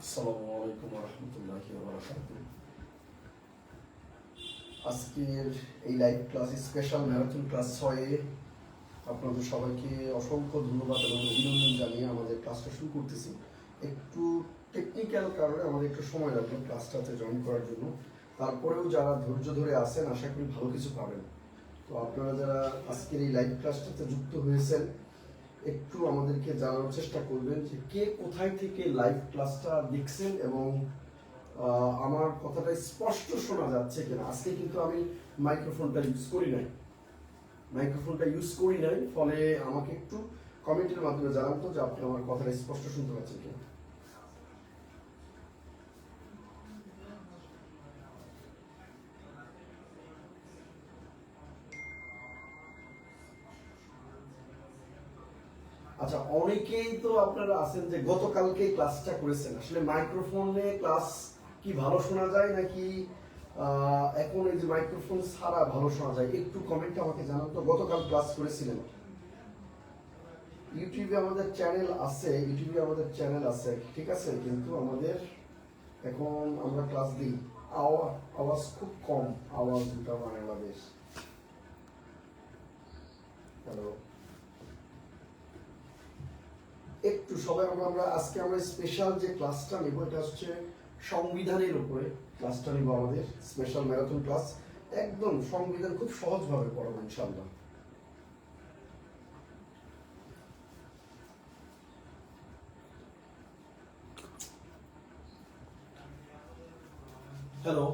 আসসালামু আলাইকুম রহমতুল্লাহি ওয়া বারাকাতুহু। আজকের এই live class special marathon class 6-এ আপনাদের সবাইকে অসংখ্য ধন্যবাদ এবং অভিনন্দন জানিয়ে আমাদের ক্লাসটা শুরু করতেছি। একটু টেকনিক্যাল কারণে আমাদের একটু সময় লাগলো ক্লাসটাতে জয়েন করার জন্য। তারপরেও যারা ধৈর্য ধরে আছেন আশা করি ভালো কিছু পাবেন। তো আপনারা যারা আজকের এই লাইভ ক্লাসটাতে যুক্ত হয়েছেন একটু আমাদেরকে জানানোর চেষ্টা করবেন যে কে কোথায় থেকে লাইভ ক্লাসটা দেখছেন এবং আমার কথাটা স্পষ্ট শোনা যাচ্ছে কিনা। আজকে কিন্তু আমি মাইক্রোফোনটা ইউজ করি নাই, ফলে আমাকে একটু কমেন্টের মাধ্যমে জানান তো যে আপনি আমার কথাটা স্পষ্ট শুনতে পাচ্ছেন কিনা। আচ্ছা, অনেকেই তো আপনারা আছেন যে গতকালকে ক্লাসটা করেছেন, আসলে মাইক্রোফোনে ক্লাস কি ভালো শোনা যায় নাকি এখন এই যে মাইক্রোফোন ছাড়া ভালো শোনা যায়, একটু কমেন্টে আমাকে জানান তো। গতকাল ক্লাস করেছিলেন ইউটিউবে আমাদের চ্যানেল আছে ঠিক আছে, কিন্তু আমাদের এখন আমরা ক্লাস দিই আওয়াজ খুব কম, আওয়াজ দুটা বাংলাদেশ। হ্যালো, একটু সবাই আমরা আজকে আমরা স্পেশাল যে ক্লাসটা নেব এটা হচ্ছে সংবিধানের উপরে ক্লাসটা নেব, আমাদের স্পেশাল ম্যারাথন ক্লাস। একদম সংবিধান খুব সহজভাবে পড়াবো ইনশাআল্লাহ। হ্যালো,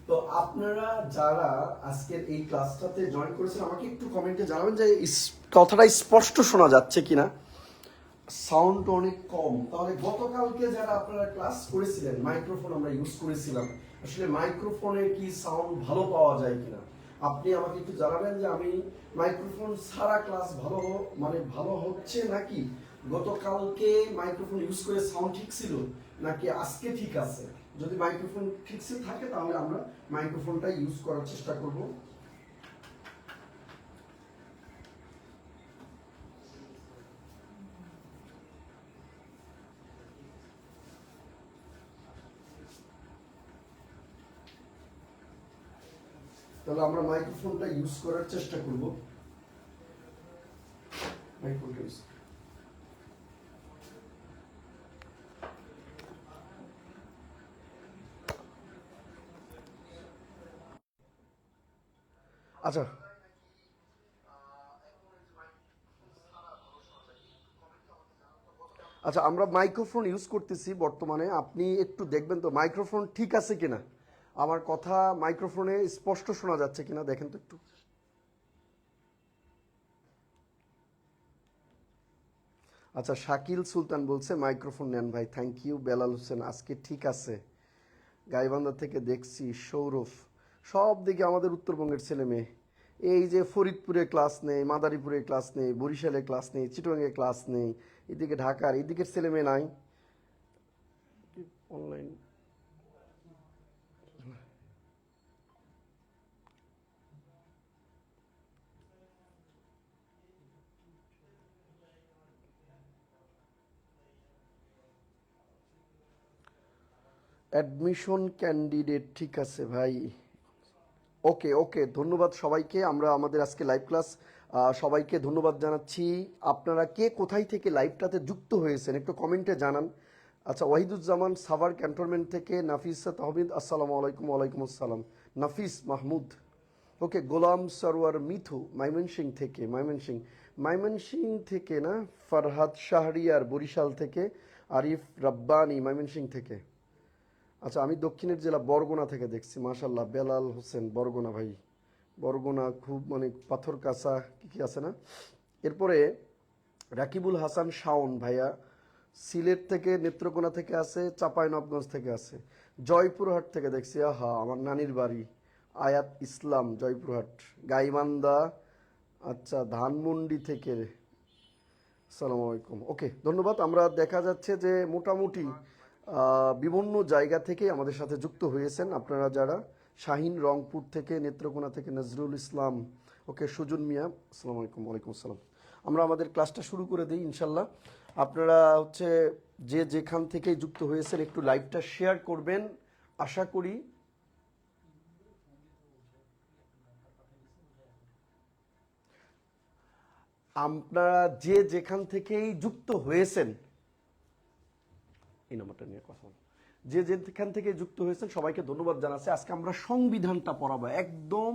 তো আপনারা যারা আজকের এই ক্লাসটাতে জয়েন করেছেন আমাকে একটু কমেন্টে জানাবেন যে কথাটা স্পষ্ট শোনা যাচ্ছে কিনা। সাউন্ড অনেক কম, তাহলে গতকালকে যারা আপনারা ক্লাস করেছিলেন মাইক্রোফোন আমরা ইউজ করেছিলাম, আসলে মাইক্রোফোনে কি সাউন্ড ভালো পাওয়া যায় কিনা আপনি আমাকে একটু জানাবেন যে আমি মাইক্রোফোন ছাড়া ক্লাস ভালো হচ্ছে নাকি গতকালকে মাইক্রোফোন ইউজ করে সাউন্ড ঠিক ছিল নাকি আজকে ঠিক আছে। যদি মাইক্রোফোন ঠিক থাকে তাহলে আমরা মাইক্রোফোনটা ইউজ করার চেষ্টা করব। তাহলে আমরা মাইক্রোফোনটা ইউজ করার চেষ্টা করব। মাইক্রোফোনটা ইউজ আচ্ছা আচ্ছা আমরা মাইক্রোফোন ইউজ করতেছি বর্তমানে, আপনি একটু দেখবেন তো মাইক্রোফোন ঠিক আছে কিনা, আমার কথা মাইক্রোফোনে স্পষ্ট শোনা যাচ্ছে কিনা দেখেন তো একটু। আচ্ছা, শাকিল সুলতান বলছে মাইক্রোফোন নেন ভাই, থ্যাংক ইউ। বেলাল হোসেন আজকে ঠিক আছে, গাইবান্ধা থেকে দেখছি। সৌরভ, সব দিকে আমাদের উত্তরবঙ্গের ছেলে মেয়ে, এই যে ফরিদপুরে ক্লাস নেই, মাদারীপুরে ক্লাস নেই, বরিশালে ক্লাস নেই, চিটগাঁয়ে ক্লাস নেই, এদিকে ঢাকার এদিকের ছেলে মেয়ে নাই অনলাইন। অ্যাডমিশন ক্যান্ডিডেট ঠিক আছে ভাই। ওকে ওকে, ধন্যবাদ সবাইকে। আমরা আমাদের আজকে লাইভ ক্লাস সবাইকে ধন্যবাদ জানাচ্ছি। আপনারা কে কোথায় থেকে লাইভটাতে যুক্ত হয়েছেন একটু কমেন্টে জানান। আচ্ছা, ওয়াহিদুজ্জামান সাভার ক্যান্টনমেন্ট থেকে, নাফিসা তহমিদ আসসালামু আলাইকুম। ওয়ালাইকুম আসসালাম। নাফিস মাহমুদ, ওকে। গোলাম সরোয়ার মিথু ময়মনসিং থেকে না, ফরহাদ শাহরিয়ার বরিশাল থেকে, আরিফ রাব্বানি ময়মনসিং থেকে। আচ্ছা, আমি দক্ষিণের জেলা বরগুনা থেকে দেখছি, মাশাল্লাহ। বেলাল হোসেন বরগুনা ভাই, বরগুনা খুব পাথর কাঁচা কি কি আছে না। এরপরে রাকিবুল হাসান শাওন ভাইয়া সিলেট থেকে, নেত্রকোনা থেকে আছে, চাঁপাইনবাবগঞ্জ থেকে আছে, জয়পুরহাট থেকে দেখছি, আহা আমার নানির বাড়ি। আয়াত ইসলাম জয়পুরহাট, গাইবান্ধা, আচ্ছা ধানমন্ডি থেকে। আসসালামু আলাইকুম, ওকে ধন্যবাদ। আমরা দেখা যাচ্ছে যে মোটামুটি বিভিন্ন জায়গা থেকে আমাদের সাথে যুক্ত হয়েছেন আপনারা যারা। শাহিন রংপুর থেকে, নেত্রকোনা থেকে নজরুল ইসলাম, ওকে। সুজন মিয়া আসসালামু আলাইকুম। ওয়ালাইকুম আসসালাম। আমরা আমাদের ক্লাসটা শুরু করে দিই ইনশাল্লাহ। আপনারা হচ্ছে যে যেখান থেকে যুক্ত হয়েছেন একটু লাইভটা শেয়ার করবেন আশা করি। আপনারা যে যেখান থেকেই যুক্ত হয়েছেন, এই নাম্বারটা নিয়ে কথা বলুন, যে যেখান থেকে যুক্ত হয়েছেন সবাইকে ধন্যবাদ জানাচ্ছি। আজকে আমরা সংবিধানটা পড়াবো একদম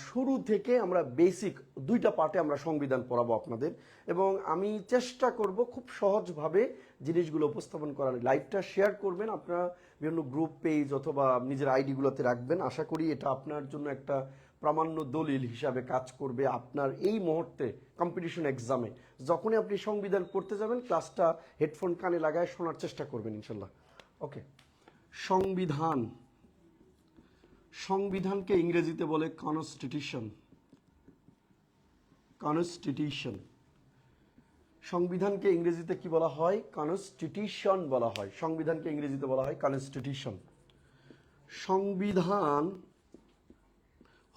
শুরু থেকে। আমরা বেসিক 2টা পার্টে আমরা সংবিধান পড়াবো আপনাদের, এবং আমি চেষ্টা করব খুব সহজভাবে জিনিসগুলো উপস্থাপন করার। লাইভটা শেয়ার করবেন, আপনারা বিভিন্ন গ্রুপ পেজ অথবা নিজের আইডিগুলোতে রাখবেন। আশা করি এটা আপনার জন্য একটা প্রামাণ্য দলিল হিসাবে কাজ করবে আপনার এই মুহূর্তে কম্পিটিশন এক্সামে। যখনই আপনি সংবিধান পড়তে যাবেন, ক্লাসটা হেডফোন কানে লাগায় শোনার চেষ্টা করবেন ইনশাল্লাহ। ওকে, সংবিধান, সংবিধানকে ইংরেজিতে বলে কনস্টিটিউশন। কনস্টিটিউশন, সংবিধানকে ইংরেজিতে কি বলা হয়? কনস্টিটিউশন বলা হয়। সংবিধানকে ইংরেজিতে বলা হয় কনস্টিটিউশন। সংবিধান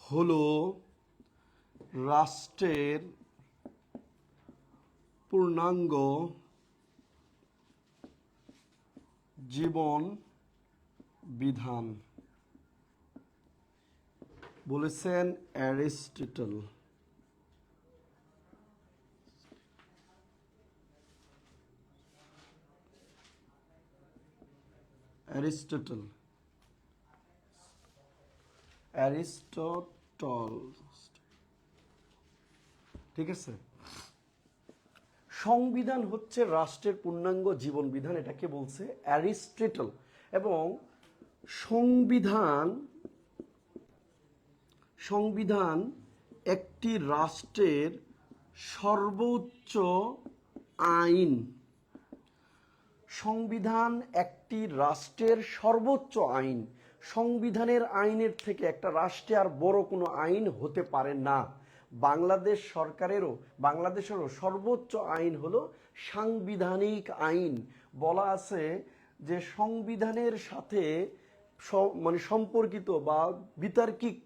হলো রাষ্ট্রের পূর্ণাঙ্গ জীবন বিধান, বলেছেন অ্যারিস্টটল। অ্যারিস্টটল, অ্যারিস্টটল, ঠিক আছে। সংবিধান হচ্ছে রাষ্ট্রের পূর্ণাঙ্গ জীবন বিধান, এটাকে বলছে অ্যারিস্টটল। এবং সংবিধান, সংবিধান একটি রাষ্ট্রের সর্বোচ্চ আইন। সংবিধান একটি রাষ্ট্রের সর্বোচ্চ আইন। সংবিধানের আইনের থেকে একটা রাষ্ট্রে আর বড় কোনো আইন হতে পারে না। বাংলাদেশ সরকারেরও, বাংলাদেশেরও সর্বোচ্চ আইন হলো সাংবিধানিক আইন। বলা আছে যে সংবিধানের সাথে মানে সম্পর্কিত বা বিতার্কিক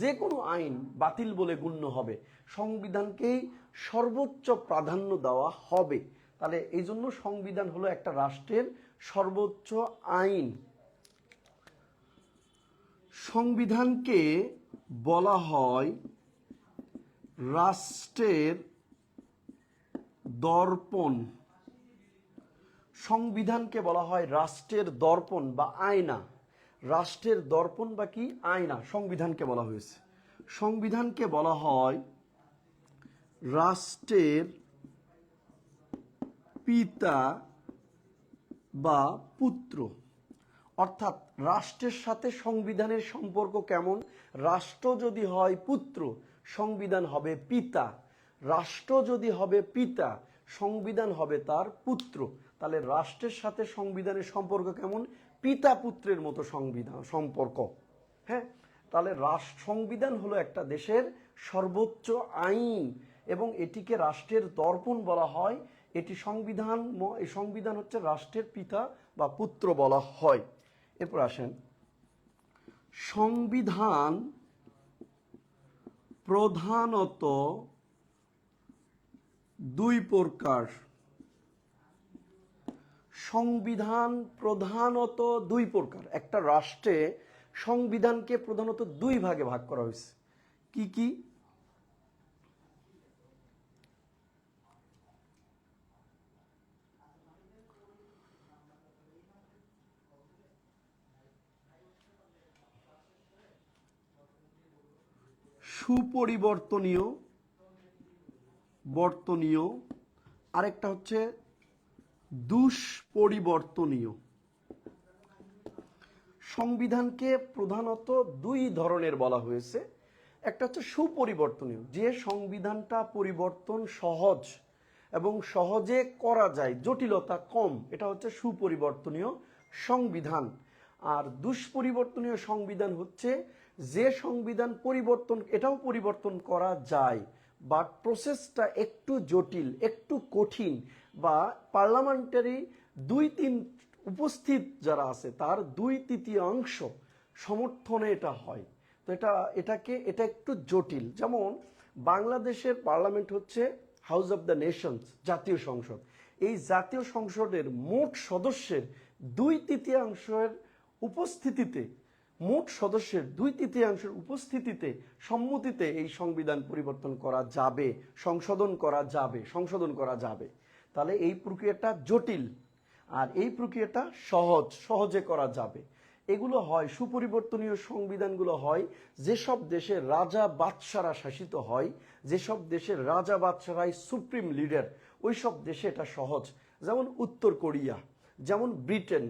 যে কোনো আইন বাতিল বলে গণ্য হবে। সংবিধানকেই সর্বোচ্চ প্রাধান্য দেওয়া হবে। তাহলে এই জন্য সংবিধান হলো একটা রাষ্ট্রের সর্বোচ্চ আইন। সংবিধানকে বলা হয় রাষ্ট্রের দর্পণ। সংবিধানকে বলা হয় রাষ্ট্রের দর্পণ বা আয়না। রাষ্ট্রের দর্পণ বা কি? আয়না। সংবিধানকে বলা হয়েছে। সংবিধানকে বলা হয় রাষ্ট্রের পিতা বা পুত্র। অর্থাৎ রাষ্ট্রের সাথে সংবিধানের সম্পর্ক কেমন? রাষ্ট্র যদি হয় পুত্র, সংবিধান হবে পিতা। রাষ্ট্র যদি হবে পিতা, সংবিধান হবে তার পুত্র। তাহলে রাষ্ট্রের সাথে সংবিধানের সম্পর্ক কেমন? পিতা পুত্রের মতো সংবিধান সম্পর্ক। হ্যাঁ, তাহলে সংবিধান হলো একটা দেশের সর্বোচ্চ আইন এবং এটিকে রাষ্ট্রের দর্পণ বলা হয়। এটি সংবিধান, এই সংবিধান হচ্ছে রাষ্ট্রের পিতা বা পুত্র বলা হয়। এরপর আসেন, সংবিধান প্রধানত 2 প্রকার। সংবিধান প্রধানত 2 প্রকার। একটা রাষ্ট্রে সংবিধানকে প্রধানত 2 ভাগে ভাগ করা হয়েছে। কি কি? সুপরিবর্তনীয়, বর্তনীয়, আরেকটা হচ্ছে দুষ্পরিবর্তনীয়। সংবিধানকে প্রধানত 2 ধরনের বলা হয়েছে। একটা হচ্ছে সুপরিবর্তনীয়, যে সংবিধানটা পরিবর্তন সহজ এবং সহজে করা যায়, জটিলতা কম, এটা হচ্ছে সুপরিবর্তনীয় সংবিধান। আর দুষ্পরিবর্তনীয় সংবিধান হচ্ছে যে সংবিধান পরিবর্তন, এটাও পরিবর্তন করা যায় বাট প্রসেসটা একটু জটিল, একটু কঠিন, বা পার্লামেন্টারি 2/3 উপস্থিত যারা আছে তার 2/3 সমর্থনে এটা হয়। তো এটা একটু জটিল। যেমন বাংলাদেশের পার্লামেন্ট হচ্ছে হাউস অব দ্য নেশনস, জাতীয় সংসদ। এই জাতীয় সংসদের মোট সদস্যের 2/3 উপস্থিতিতে, মোট সদস্যের 2/3 উপস্থিতিতে, সম্মতিতে এই সংবিধান পরিবর্তন করা যাবে, সংশোধন করা যাবে। তাহলে এই প্রক্রিয়াটা জটিল, আর এই প্রক্রিয়াটা সহজে করা যাবে। এগুলো হয়, সুপরিবর্তনীয় সংবিধানগুলো হয় যেসব দেশে রাজা বাদশারা শাসিত হয়, যেসব দেশের রাজা বাদশারাই সুপ্রিম লিডার, ওই সব দেশে এটা সহজ। যেমন উত্তর কোরিয়া, যেমন ব্রিটেন,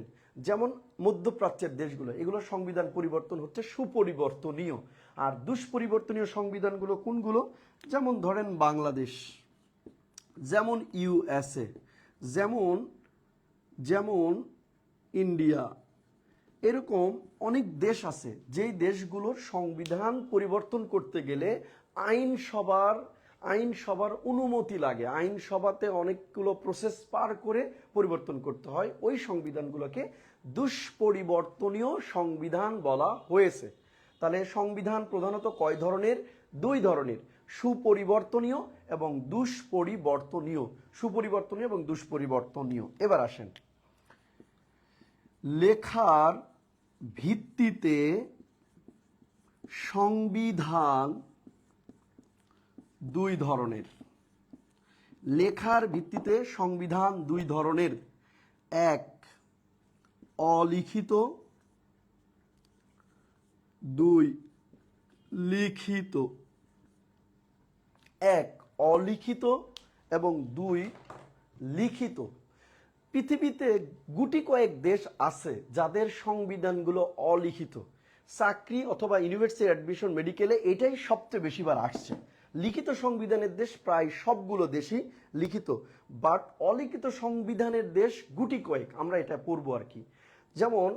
যেমন মধ্যপ্রাচ্যের দেশগুলো, এগুলো সংবিধান পরিবর্তন হচ্ছে সুপরিবর্তনীয়। আর দুষ্পরিবর্তনীয় সংবিধানগুলো কোনগুলো? যেমন ধরেন বাংলাদেশ, যেমন ইউএসএ, যেমন ইন্ডিয়া, এরকম অনেক দেশ আছে যেই দেশগুলোর সংবিধান পরিবর্তন করতে গেলে আইনসভার অনুমতি লাগে, আইনসভাতে অনেকগুলো প্রসেস পার করে পরিবর্তন করতে হয়। ওই সংবিধানগুলোকে দুষ্পরিবর্তনীয় সংবিধান বলা হয়েছে। তাহলে সংবিধান প্রধানত কয় ধরনের? 2 ধরনের, সুপরিবর্তনীয় এবং দুষ্পরিবর্তনীয়। এবার আসেন, লেখার ভিত্তিতে সংবিধান 2 ধরনের। লেখার ভিত্তিতে সংবিধান 2 ধরনের। 1 অলিখিত, 2 লিখিত। 1 অলিখিত এবং 2 লিখিত। পৃথিবীতে গুটি কয়েক দেশ আছে যাদের সংবিধানগুলো অলিখিত। চাকরি অথবা ইউনিভার্সিটি অ্যাডমিশন, মেডিকেলে এটাই সবচেয়ে বেশিবার আসছে। লিখিত সংবিধানের দেশ প্রায় সবগুলো দেশই লিখিত, বাট অলিখিত সংবিধানের দেশ গুটি কয়েক, আমরা এটা পড়বো আর কি। যেমন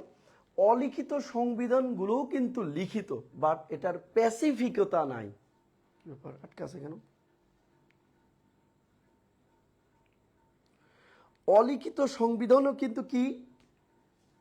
অলিখিত সংবিধানগুলোও কিন্তু লিখিত, বাট এটার স্পেসিফিকতা নাই। কি ব্যাপার, আটকে আছে কেন? অলিখিত সংবিধানও কিন্তু কি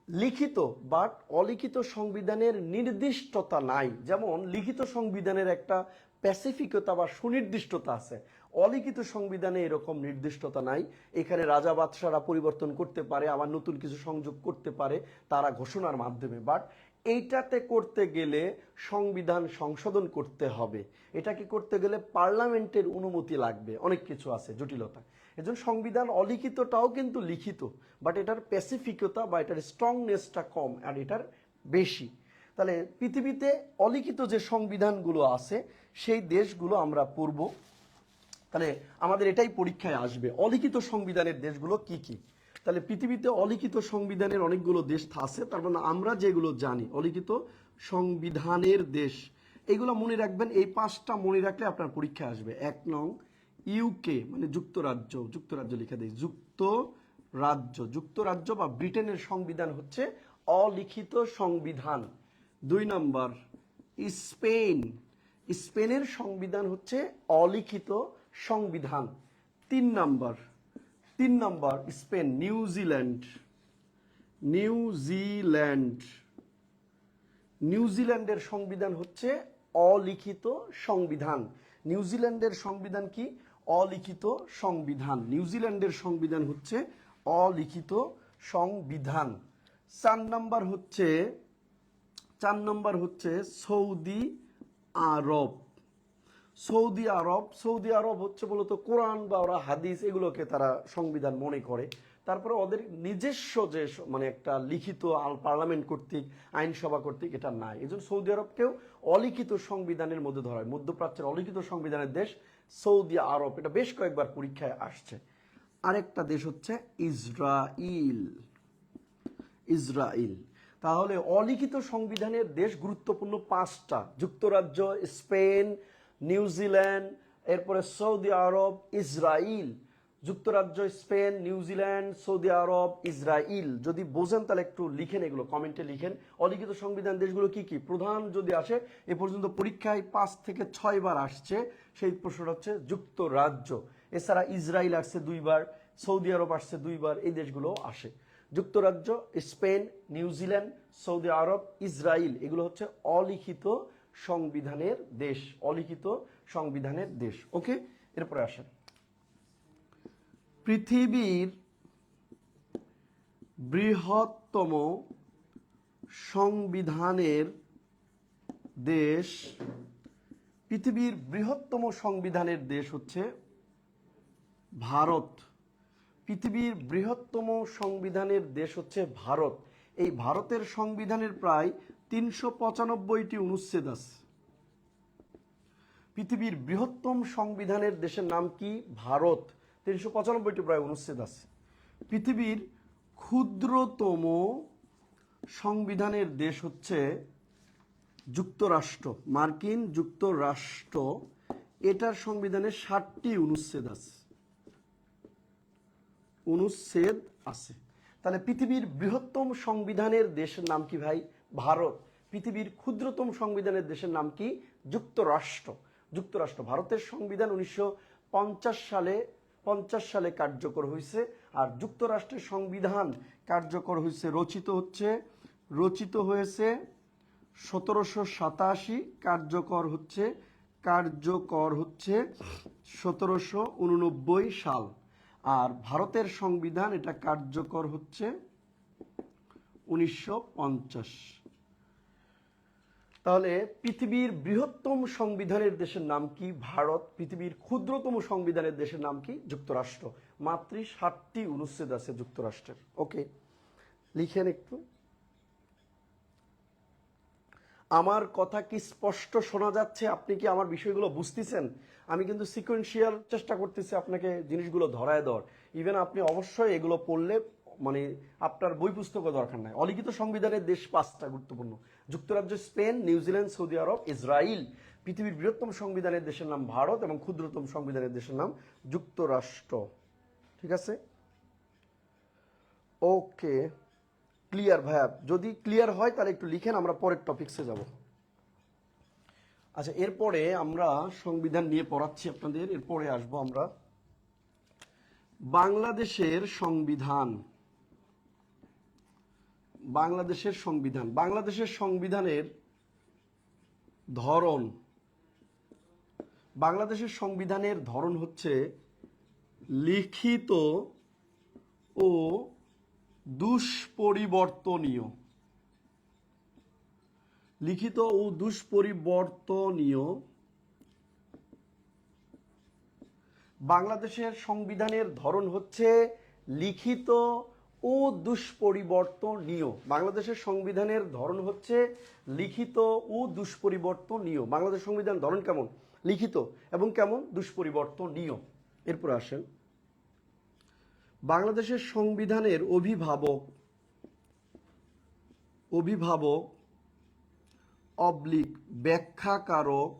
লিখিত, বাট অলিখিত সংবিধানের নির্দিষ্টতা নাই। যেমন লিখিত সংবিধানের একটা স্পেসিফিকতা বা সুনির্দিষ্টতা আছে, অলিখিত সংবিধানে এরকম নির্দিষ্টতা নাই। এখানে রাজা বাদশারা পরিবর্তন করতে পারে, আবার নতুন কিছু সংযোগ করতে পারে তারা ঘোষণার মাধ্যমে, বাট এইটাতে করতে গেলে সংবিধান সংশোধন করতে হবে। এটাকে করতে গেলে পার্লামেন্টের অনুমতি লাগবে, অনেক কিছু আছে, জটিলতা। এজন্য সংবিধান অলিখিতটাও কিন্তু লিখিত, বাট এটার স্পেসিফিকতা বা এটার স্ট্রংনেসটা কম আর এটার বেশি। তাহলে পৃথিবীতে অলিখিত যে সংবিধানগুলো আছে সেই দেশগুলো আমরা পড়ব। তাহলে আমাদের এটাই পরীক্ষায় আসবে, অলিখিত সংবিধানের দেশগুলো কি কি। তাহলে পৃথিবীতে অলিখিত সংবিধানের অনেকগুলো দেশ আছে, তার মানে আমরা যেগুলো জানি অলিখিত সংবিধানের দেশ, এগুলো মনে রাখবেন। এই 5টা মনে রাখলে আপনার পরীক্ষায় আসবে। 1 নং ইউকে, মানে যুক্তরাজ্য লিখে দেয়, যুক্তরাজ্য বা ব্রিটেনের সংবিধান হচ্ছে অলিখিত সংবিধান। 2 নম্বর স্পেনের সংবিধান হচ্ছে অলিখিত সংবিধান। 3 নম্বর স্পেন। নিউজিল্যান্ডের সংবিধান হচ্ছে অলিখিত সংবিধান। নিউজিল্যান্ডের সংবিধান কি? অলিখিত সংবিধান। নিউজিল্যান্ডের সংবিধান হচ্ছে অলিখিত সংবিধান। 4 নম্বর হচ্ছে সৌদি আরব। সৌদি আরব হচ্ছে মূলত কোরআন বা ওরা হাদিস এগুলোকে তারা সংবিধান মনে করে। তারপরে ওদের নিজস্ব যে মানে একটা লিখিত পার্লামেন্ট কর্তৃক, আইনসভা কর্তৃক এটা নাই। এই জন্য সৌদি আরবকেও অলিখিত সংবিধানের মধ্যে ধরা হয়। মধ্যপ্রাচ্যের অলিখিত সংবিধানের দেশ সৌদি আরব, এটা বেশ কয়েকবার পরীক্ষায় আসছে। আরেকটা দেশ হচ্ছে ইসরায়েল। তাহলে অলিখিত সংবিধানের দেশ গুরুত্বপূর্ণ 5টা: যুক্তরাজ্য, স্পেন, নিউজিল্যান্ড, এরপরে সৌদি আরব, ইসরায়েল। যুক্তরাজ্য, স্পেন, নিউজিল্যান্ড, সৌদি আরব, ইসরায়েল। যদি বোঝেন তাহলে একটু লিখেন, এগুলো কমেন্টে লিখেন। অলিখিত সংবিধান দেশগুলো কি কি? প্রধান যদি আসে, এ পর্যন্ত পরীক্ষায় 5 থেকে 6 বার আসছে, সেই প্রশ্নটা হচ্ছে যুক্তরাজ্য। এছাড়া ইসরায়েল আসছে 2 বার, সৌদি আরব আসছে 2 বার, এই দেশগুলো আসে। যুক্তরাজ্য, স্পেন, নিউজিল্যান্ড, সৌদি আরব, ইসরায়েল, এগুলো হচ্ছে অলিখিত সংবিধানের দেশ। ওকে, এরপরে আসেন। পৃথিবীর বৃহত্তম সংবিধানের দেশ, পৃথিবীর বৃহত্তম সংবিধানের দেশ হচ্ছে ভারত। পৃথিবীর বৃহত্তম সংবিধানের দেশ হচ্ছে ভারত। এই ভারতের সংবিধানের প্রায় 395টি অনুচ্ছেদ আছে। পৃথিবীর বৃহত্তম সংবিধানের দেশের নাম কি? ভারত। 395টি প্রায় অনুচ্ছেদ আছে। পৃথিবীর ক্ষুদ্রতম সংবিধানের দেশ হচ্ছে যুক্তরাষ্ট্র, মার্কিন যুক্তরাষ্ট্র। এটার সংবিধানে 60টি অনুচ্ছেদ আছে। তাহলে পৃথিবীর বৃহত্তম সংবিধানের দেশের নাম কি ভাই? ভারত। পৃথিবীর ক্ষুদ্রতম সংবিধানের দেশের নাম কি? যুক্তরাষ্ট্র। ভারতের সংবিধান 1950 সালে কার্যকর হয়েছে। আর যুক্তরাষ্ট্রের সংবিধান কার্যকর হয়েছে, রচিত হয়েছে 1787, কার্যকর হচ্ছে 1789 সাল। আর ভারতের সংবিধান এটা কার্যকর হচ্ছে 1950। তাহলে পৃথিবীর বৃহত্তম সংবিধানের দেশের নাম কি? ভারত। পৃথিবীর ক্ষুদ্রতম সংবিধানের দেশের নাম কি? যুক্তরাষ্ট্র। মাত্র 60টি অনুচ্ছেদ আছে যুক্তরাষ্ট্রের। ওকে, লিখেন একটু। আমার কথা কি স্পষ্ট শোনা যাচ্ছে? আপনি কি আমার বিষয়গুলো বুঝতেছেন? আমি কিন্তু সিকোয়েন্সিয়াল চেষ্টা করতেছি আপনাকে জিনিসগুলো ধরায় দেওয়ার। ইভেন আপনি অবশ্যই এগুলো পড়লে মানে আপনার বই পুস্তকও দরকার নাই। অলিখিত সংবিধানের দেশ 5টা গুরুত্বপূর্ণ: যুক্তরাজ্য, স্পেন, নিউজিল্যান্ড, সৌদি আরব, ইসরায়েল। পৃথিবীর বৃহত্তম সংবিধানের দেশের নাম ভারত এবং ক্ষুদ্রতম সংবিধানের দেশের নাম যুক্তরাষ্ট্র। ঠিক আছে, ওকে, ক্লিয়ার ভাইয়া? যদি ক্লিয়ার হয় তাহলে একটু লিখেন, আমরা পরের টপিকসে যাব। আচ্ছা, এরপরে আমরা সংবিধান নিয়ে পড়াচ্ছি আপনাদের। এরপরে আসবো আমরা বাংলাদেশের সংবিধান। বাংলাদেশের সংবিধানের ধরন। বাংলাদেশের সংবিধানের ধরন হচ্ছে লিখিত ও দুষ্পরিবর্তনীয়। লিখিত ও দুষ্পরিবর্তনীয়। বাংলাদেশের সংবিধানের ধরন হচ্ছে লিখিত ও দুষ্পরিবর্তনীয়। বাংলাদেশের সংবিধানের ধরন হচ্ছে লিখিত ও দুষ্পরিবর্তনীয়। বাংলাদেশ সংবিধান ধরন কেমন? লিখিত এবং কেমন? দুষ্পরিবর্তনীয়। এরপর আসেন বাংলাদেশের সংবিধানের অভিভাবক অবলিক ব্যাখ্যাকারক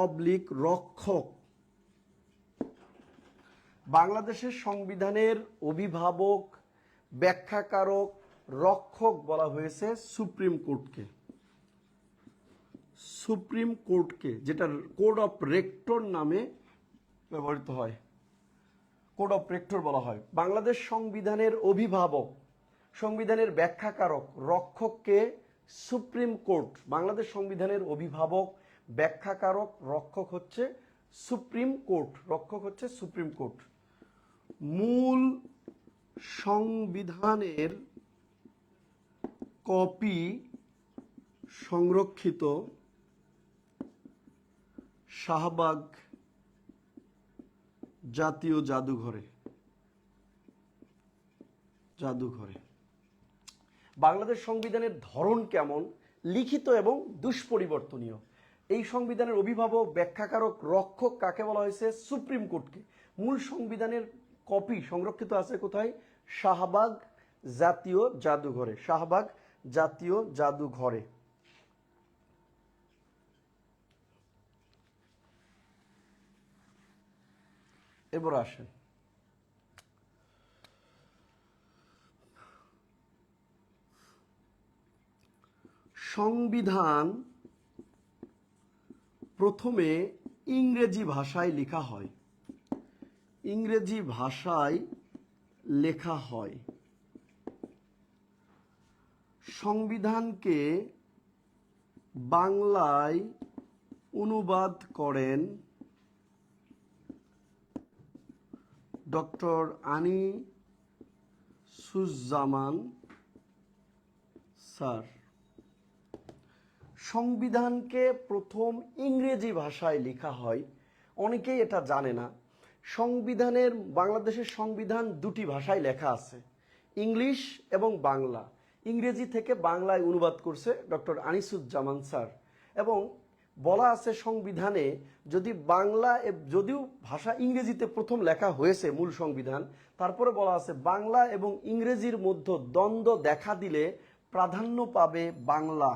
অবলিক রক্ষক। বাংলাদেশের সংবিধানের অভিভাবক, ব্যাখ্যাকারক, রক্ষক বলা হয়েছে সুপ্রিম কোর্টকে, যেটা কোড অফ রেক্টর নামে ব্যবহৃত হয়। কোড অফ রেক্টর বলা হয়। বাংলাদেশ সংবিধানের অভিভাবক, সংবিধানের ব্যাখ্যাকারক, রক্ষককে সুপ্রিম কোর্ট। বাংলাদেশ সংবিধানের অভিভাবক, ব্যাখ্যাকারক, রক্ষক হচ্ছে সুপ্রিম কোর্ট। মূল সংবিধানের কপি সংরক্ষিত শাহবাগ জাতীয় জাদুঘরে। বাংলাদেশ সংবিধানের ধরন কেমন? লিখিত এবং দুষ্পরিবর্তনীয়। এই সংবিধানের অভিভাবক, ব্যাখ্যাকারক, রক্ষক কাকে বলা হয়েছে? সুপ্রিম কোর্টকে। মূল সংবিধানের কপি সংরক্ষিত আছে কোথায়? শাহবাগ জাতীয় জাদুঘরে। এবার আসেন সংবিধান প্রথমে ইংরেজি ভাষায় লেখা হয়। সংবিধানকে বাংলায় অনুবাদ করেন ডক্টর আনিসুজ্জামান স্যার সংবিধানকে প্রথম ইংরেজি ভাষায় লেখা হয়। অনেকেই এটা জানে না। বাংলাদেশের সংবিধান দুটি ভাষায় লেখা আছে, ইংলিশ এবং বাংলা। ইংরেজি থেকে বাংলায় অনুবাদ করছে ডক্টর আনিসুজ্জামান স্যার। এবং বলা আছে সংবিধানে, যদিও ভাষা ইংরেজিতে প্রথম লেখা হয়েছে মূল সংবিধান, তারপরে বলা আছে বাংলা এবং ইংরেজির মধ্যে দ্বন্দ্ব দেখা দিলে প্রাধান্য পাবে বাংলা।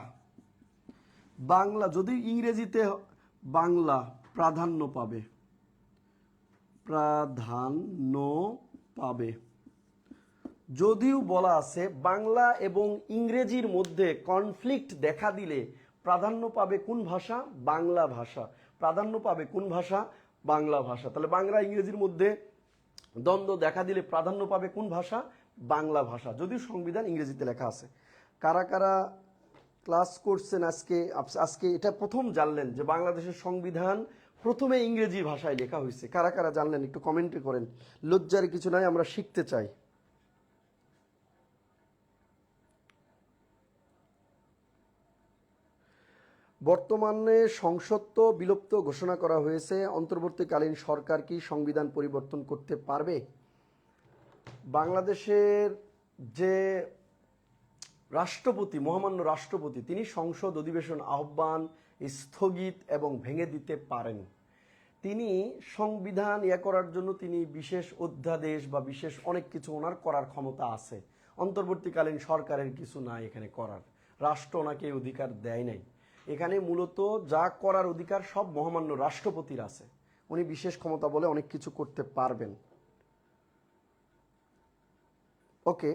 যদি ইংরেজিতে বাংলা প্রাধান্য পাবে। যদিও বলা আছে বাংলা এবং ইংরেজির মধ্যে কনফ্লিক্ট দেখা দিলে প্রাধান্য পাবে কোন ভাষা? বাংলা ভাষা। প্রাধান্য পাবে কোন ভাষা? বাংলা ভাষা। তাহলে বাংলা ইংরেজির মধ্যে দ্বন্দ্ব দেখা দিলে প্রাধান্য পাবে কোন ভাষা? বাংলা ভাষা, যদিও সংবিধান ইংরেজিতে লেখা আছে। কারা কারা ক্লাস করছেন আজকে এটা প্রথম জানলেন যে বাংলাদেশের সংবিধান প্রথমে ইংরেজি ভাষায় লেখা হয়েছে? কারা কারা জানলেন একটু কমেন্টে করেন। লজ্জার কিছু নাই, আমরা শিখতে চাই। বর্তমানে সংসদ তো বিলুপ্ত ঘোষণা করা হয়েছে, অন্তর্বর্তীকালীন সরকার কি সংবিধান পরিবর্তন করতে পারবে? বাংলাদেশের যে রাষ্ট্রপতি, মহামান্য রাষ্ট্রপতি, তিনি সংসদ অধিবেশন আহ্বান, স্থগিত এবং ভেঙে দিতে পারেন। তিনি সংবিধান করার জন্য তিনি বিশেষ অধ্যাদেশ বা বিশেষ অনেক কিছু ওনার করার ক্ষমতা আছে। অন্তর্বর্তীকালীন সরকারের কিছু নাই এখানে করার, রাষ্ট্র ওনাকে অধিকার দেয় নাই। এখানে মূলত যা করার অধিকার সব মহামান্য রাষ্ট্রপতির আছে। উনি বিশেষ ক্ষমতা বলে অনেক কিছু করতে পারবেন। ওকে,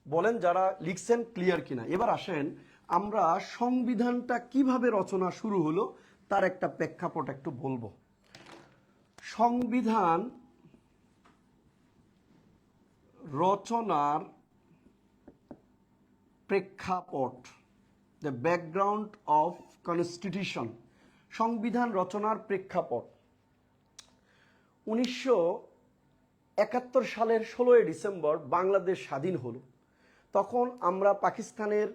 বলেন যারা লিখছেন ক্লিয়ার কিনা। এবার আসেন আমরা সংবিধানটা কিভাবে রচনা শুরু হলো তার একটা প্রেক্ষাপট একটু বলবো। সংবিধান রচনার প্রেক্ষাপট, দ্য ব্যাকগ্রাউন্ড অফ কনস্টিটিউশন। সংবিধান রচনার প্রেক্ষাপট 1971 সালের 16 ডিসেম্বর বাংলাদেশ স্বাধীন হলো। তখন আমরা পাকিস্তানের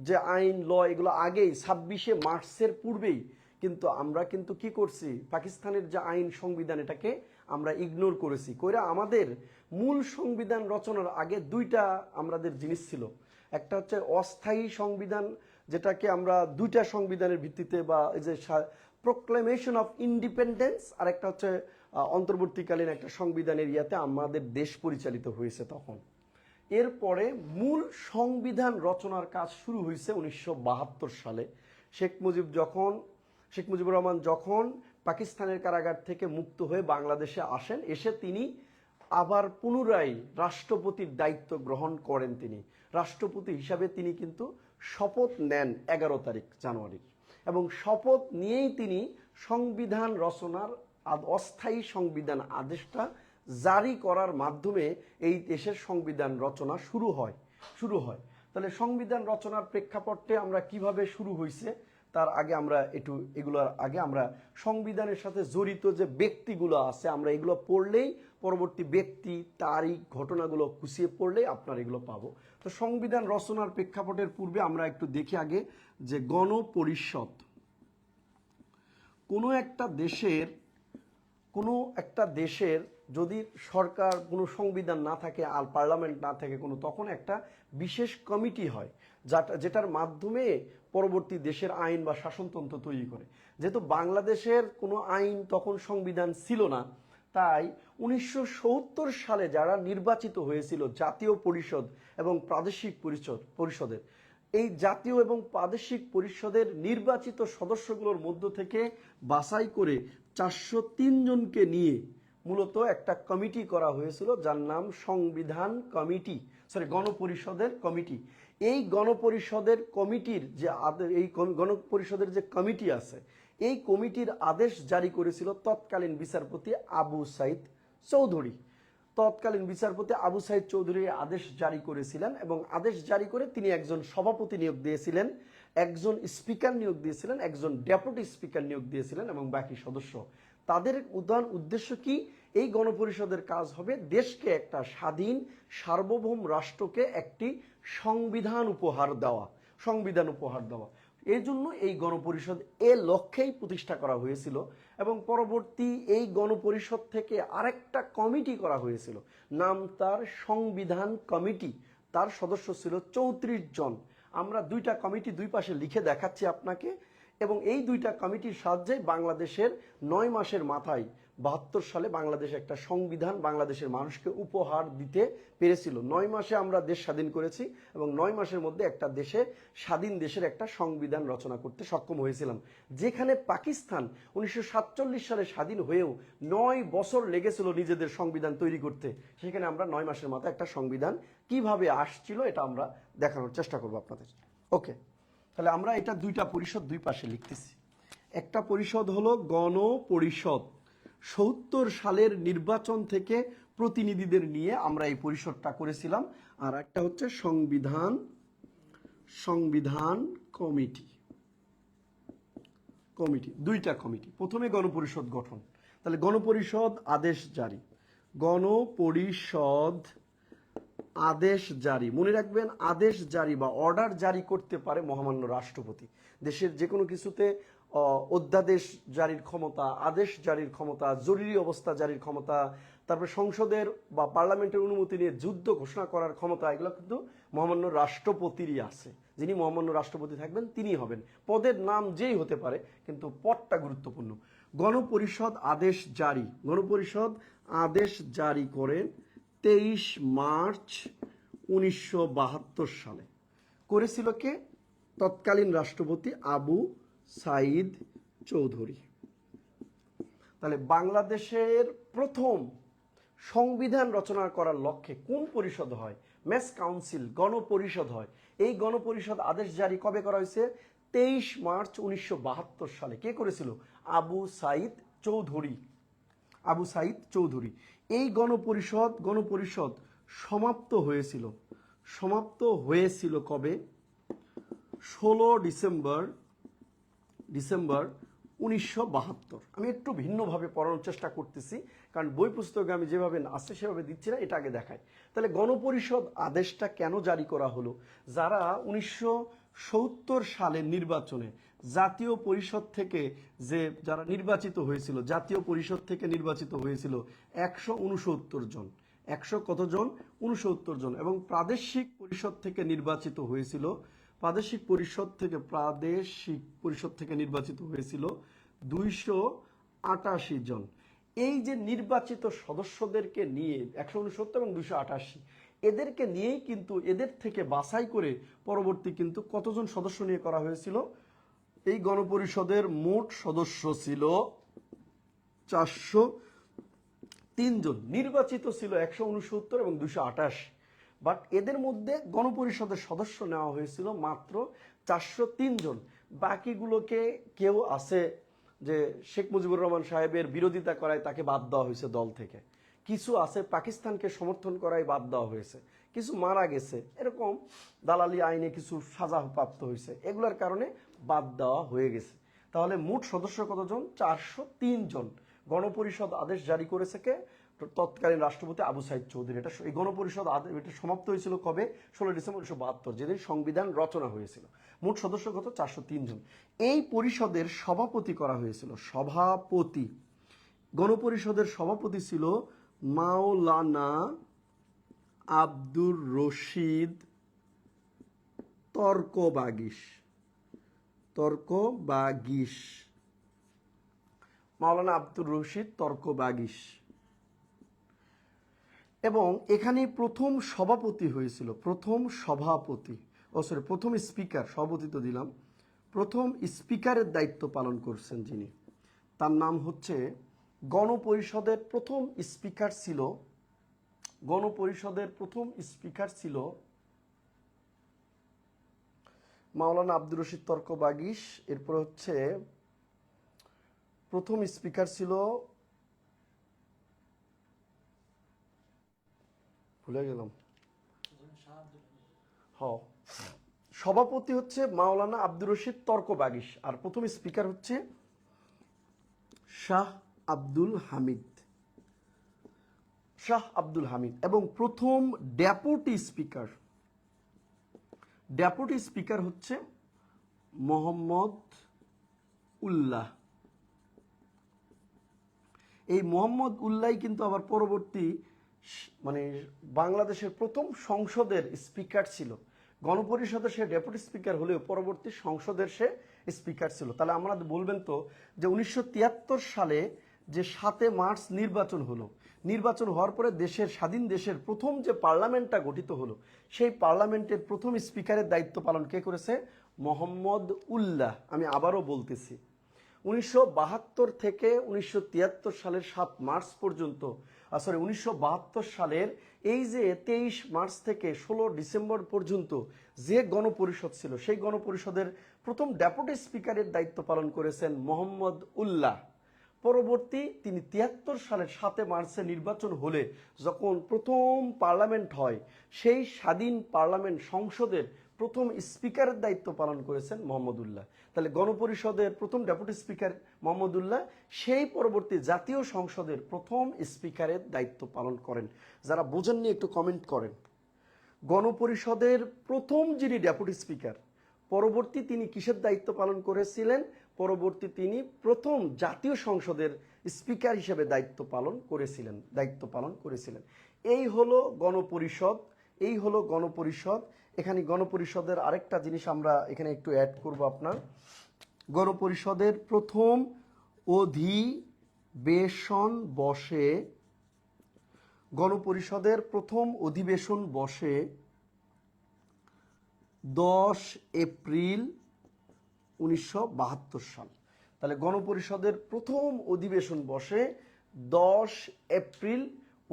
যে আইন ল এগুলো আগেই 26শে মার্চের পূর্বেই কিন্তু আমরা কি করছি, পাকিস্তানের যে আইন সংবিধান এটাকে আমরা ইগনোর করেছি। আমাদের মূল সংবিধান রচনার আগে দুইটা আমাদের জিনিস ছিল। একটা হচ্ছে অস্থায়ী সংবিধান, যেটাকে আমরা দুইটা সংবিধানের ভিত্তিতে বা এই যে প্রোক্লেমেশন অফ ইন্ডিপেন্ডেন্স, আর একটা হচ্ছে অন্তর্বর্তীকালীন একটা সংবিধানের আমাদের দেশ পরিচালিত হয়েছে তখন। এরপরে মূল সংবিধান রচনার কাজ শুরু হয়েছে 1972 সালে। শেখ মুজিবুর রহমান যখন পাকিস্তানের কারাগার থেকে মুক্ত হয়ে বাংলাদেশে আসেন, এসে তিনি আবার পুনরায় রাষ্ট্রপতির দায়িত্ব গ্রহণ করেন। তিনি রাষ্ট্রপতি হিসাবে তিনি কিন্তু শপথ নেন 11 তারিখ জানুয়ারি, এবং শপথ নিয়েই তিনি সংবিধান রচনার অস্থায়ী সংবিধান আদেশটা জারি করার মাধ্যমে এই দেশের সংবিধান রচনা শুরু হয়। তাহলে সংবিধান রচনার প্রেক্ষাপটে আমরা কিভাবে শুরু হয়েছে তার আগে এগুলোর আগে আমরা সংবিধানের সাথে জড়িত যে ব্যক্তিগুলো আছে আমরা এগুলো পড়লেই, পরবর্তী ব্যক্তি, তারিখ, ঘটনাগুলো খুঁচিয়ে পড়লেই আপনার এগুলো পাবো। তো সংবিধান রচনার প্রেক্ষাপটের পূর্বে আমরা একটু দেখি আগে যে গণপরিষদ। কোনো একটা দেশের যদি সরকার, কোনো সংবিধান না থাকে আর পার্লামেন্ট না থাকে তখন একটা বিশেষ কমিটি হয় যেটার মাধ্যমে পরবর্তী দেশের আইন বা শাসনতন্ত্র তৈরি করে। যেহেতু বাংলাদেশের কোনো আইন তখন সংবিধান ছিল না, তাই 1970 সালে যারা নির্বাচিত হয়েছিল জাতীয় পরিষদ এবং প্রাদেশিক পরিষদের, এই জাতীয় এবং প্রাদেশিক পরিষদের নির্বাচিত সদস্যগুলোর মধ্য থেকে বাছাই করে 403 জনকে নিয়ে মূলত একটা কমিটি করা হয়েছিল যার নাম গণপরিষদের কমিটি। এই গণপরিষদের যে কমিটি আছে, এই কমিটির আদেশ জারি করেছিল তৎকালীন বিচারপতি আবু সাইদ চৌধুরী। আদেশ জারি করেছিলেন এবং আদেশ জারি করে তিনি একজন সভাপতি নিয়োগ দিয়েছিলেন, একজন স্পিকার নিয়োগ দিয়েছিলেন, একজন ডেপুটি স্পিকার নিয়োগ দিয়েছিলেন এবং বাকি সদস্য। তাদের উদ্দেশ্য কি? এই গণপরিষদের কাজ হবে দেশকে একটা স্বাধীন সার্বভৌম রাষ্ট্রকে একটি সংবিধান উপহার দেওয়া, সংবিধান উপহার দেওয়া। এই জন্য এই গণপরিষদ এ লক্ষ্যেই প্রতিষ্ঠা করা হয়েছিল এবং পরবর্তী এই গণপরিষদ থেকে আরেকটা কমিটি করা হয়েছিল, নাম তার সংবিধান কমিটি। তার সদস্য ছিল 34 জন। আমরা দুইটা কমিটি দুই পাশে লিখে দেখাচ্ছি আপনাকে, এবং এই দুইটা কমিটির সাহায্যে বাংলাদেশের 9 মাসের মাথায় 72 সালে বাংলাদেশ একটা সংবিধান বাংলাদেশের মানুষকে উপহার দিতে পেরেছিল। 9 মাসে আমরা দেশ স্বাধীন করেছি এবং 9 মাসের মধ্যে একটা দেশে স্বাধীন দেশের একটা সংবিধান রচনা করতে সক্ষম হয়েছিলাম। যেখানে পাকিস্তান 1947 সালে স্বাধীন হয়েও 9 বছর লেগেছিল নিজেদের সংবিধান তৈরি করতে, সেখানে আমরা 9 মাসের মাথায় একটা সংবিধান কিভাবে আসছিল এটা আমরা দেখানোর চেষ্টা করবো আপনাদের। ওকে, তাহলে আমরা এটা দুইটা পরিষদ দুই পাশে লিখতেছি। একটা পরিষদ হলো গণপরিষদ, 70 সালের নির্বাচন থেকে প্রতিনিধিদের নিয়ে আমরা এই পরিষদটা করেছিলাম। আর একটা হচ্ছে সংবিধান কমিটি, দুইটা কমিটি। প্রথমে গণপরিষদ গঠন, তাহলে গণপরিষদ আদেশ জারি, গণপরিষদ আদেশ জারি, মনে রাখবেন আদেশ জারি বা অর্ডার জারি করতে পারে মহামান্য রাষ্ট্রপতি। দেশের যে কোনো কিছুতে অধ্যাদেশ জারির ক্ষমতা, আদেশ জারির ক্ষমতা, জরুরি অবস্থা জারির ক্ষমতা, তারপরে সংসদের বা পার্লামেন্টের অনুমতি নিয়ে যুদ্ধ ঘোষণা করার ক্ষমতা, এগুলো কিন্তু মহামান্য রাষ্ট্রপতিরই আছে। যিনি মহামান্য রাষ্ট্রপতি থাকবেন তিনি হবেন, পদের নাম যেই হতে পারে কিন্তু পদটা গুরুত্বপূর্ণ। গণপরিষদ আদেশ জারি, গণপরিষদ আদেশ জারি করেন 23 মার্চ 1972 সালে। করেছিল কে? তৎকালীন রাষ্ট্রপতি আবু সাইদ চৌধুরী। তাহলে বাংলাদেশের প্রথম সংবিধান রচনা করার লক্ষ্যে কোন পরিষদ হয়? মেস কাউন্সিল, গণপরিষদ হয়। এই গণপরিষদ আদেশ জারি কবে করা হয়েছে? 23 মার্চ 1972 সালে। কে করেছিল? আবু সাইদ চৌধুরী, আবু সাইদ চৌধুরী। এই গণপরিষদ সমাপ্ত হয়েছিল কবে? 16 ডিসেম্বর 1972। আমি একটু ভিন্নভাবে পড়ানোর চেষ্টা করতেছি, কারণ বই পুস্তকে আমি যেভাবে আছে সেভাবে দিচ্ছি না, এটা আগে দেখাই। তাহলে গণপরিষদ আদেশটা কেন জারি করা হলো? যারা 1970 সালের নির্বাচনে জাতীয় পরিষদ থেকে যারা নির্বাচিত হয়েছিল, জাতীয় পরিষদ থেকে নির্বাচিত হয়েছিল 169 জন, 100 কতজন? 69 জন, এবং প্রাদেশিক পরিষদ থেকে নির্বাচিত হয়েছিল, প্রাদেশিক পরিষদ থেকে নির্বাচিত হয়েছিল 288 জন। এই যে নির্বাচিত সদস্যদেরকে নিয়ে 169 এবং 288, এদেরকে নিয়েই কিন্তু এদের থেকে বাছাই করে পরবর্তী কিন্তু কতজন সদস্য নিয়ে করা হয়েছিল? এই গণপরিষদের মোট সদস্য ছিল 403 জন, নির্বাচিত ছিল 169 এবং 228। বাট এদের মধ্যে গণপরিষদের সদস্য নেওয়া হয়েছিল মাত্র 403 জন। বাকিগুলোকে কেউ আছে যে শেখ মুজিবুর রহমান সাহেবের বিরোধিতা করায় তাকে বাদ দেওয়া হয়েছে দল থেকে, কিছু আছে পাকিস্তানকে সমর্থন করায় বাদ দেওয়া হয়েছে, কিছু মারা গেছে, এরকম দালালি আইনে কিছু সাজা প্রাপ্ত হয়েছে, এগুলোর কারণে বাদ দেওয়া হয়ে গেছে। তাহলে মোট সদস্য কতজন? 403 জন। গণপরিষদ আদেশ জারি করেছে কে? তৎকালীন রাষ্ট্রপতি আবু সাইদ চৌধুরী। এই গণপরিষদ এটা সমাপ্ত হয়েছিল কবে? 16 ডিসেম্বর 1972, যেদিন সংবিধান রচনা হয়েছিল। মোট সদস্য কত? 403 জন। এই পরিষদের সভাপতি করা হয়েছিল, সভাপতি, গণপরিষদের সভাপতি ছিল মাওলানা আব্দুর রশিদ তর্কবাগীশ, মাওলানা আব্দুর রশিদ তর্কবাগীশ। এবং এখানে প্রথম সভাপতি হয়েছিল, প্রথম স্পিকার, সভাপতি তো দিলাম, প্রথম স্পিকারের দায়িত্ব পালন করছেন যিনি, তার নাম হচ্ছে, গণপরিষদের প্রথম স্পিকার ছিল মাওলানা আব্দুর রশিদ তর্কবাগীশ। এরপর হচ্ছে প্রথম স্পিকার ছিল, ভুলে গেলাম, সভাপতি হচ্ছে মাওলানা আব্দুর রশিদ তর্কবাগীশ, আর প্রথম স্পিকার হচ্ছে শাহ আব্দুল হামিদ। শাহ আব্দুল হামিদ এবং প্রথম ডেপুটি স্পিকার হচ্ছে মোহাম্মদ উল্লাহ। এই মোহাম্মদ উল্লাহ কিন্তু আবার পরবর্তী মানে বাংলাদেশের প্রথম সংসদের স্পিকার ছিল। গণপরিষদের সে ডেপুটি স্পিকার হলেও পরবর্তী সংসদের সে স্পিকার ছিল। তাহলে আমরা বলবেন তো যে 1973 সালে যে 7 মার্চ নির্বাচন হলো, নির্বাচন হওয়ার পরে দেশের স্বাধীন দেশের প্রথম যে পার্লামেন্টটা গঠিত হলো, সেই পার্লামেন্টের প্রথম স্পিকারের দায়িত্ব পালন কে করেছে? মোহাম্মদ উল্লাহ। আমি আবারও বলতেছি, 1972 থেকে 1973 সালের 7 মার্চ পর্যন্ত 1972 সালের এই যে 23 মার্চ থেকে 16 ডিসেম্বর পর্যন্ত যে গণপরিষদ ছিল, সেই গণপরিষদের প্রথম ডেপুটি স্পিকারের দায়িত্ব পালন করেছেন মোহাম্মদ উল্লাহ। পরবর্তী তিনি 73 সালের 7 মার্চে নির্বাচন হলে যখন প্রথম পার্লামেন্ট হয়, সেই স্বাধীন পার্লামেন্ট সংসদের প্রথম স্পিকারের দায়িত্ব পালন করেছেন মোহাম্মদুল্লাহ। তাহলে গণপরিষদের প্রথম ডেপুটি স্পিকার মোহাম্মদুল্লাহ, সেই পরবর্তী জাতীয় সংসদের প্রথম স্পিকারের দায়িত্ব পালন করেন। যারা বোঝেননি একটু কমেন্ট করেন। গণপরিষদের প্রথম যিনি ডেপুটি স্পিকার, পরবর্তী তিনি কিসের দায়িত্ব পালন করেছিলেন? পরবর্তী তিনি প্রথম জাতীয় সংসদের স্পিকার হিসেবে দায়িত্ব পালন করেছিলেন। এই হলো গণপরিষদ। এখানে গণপরিষদের আরেকটা জিনিস আমরা এখানে একটু অ্যাড করব আপনার। গণপরিষদের প্রথম অধিবেশন বসে 10 এপ্রিল 1972 সাল। তাহলে গণপরিষদের প্রথম অধিবেশন বসে 10 এপ্রিল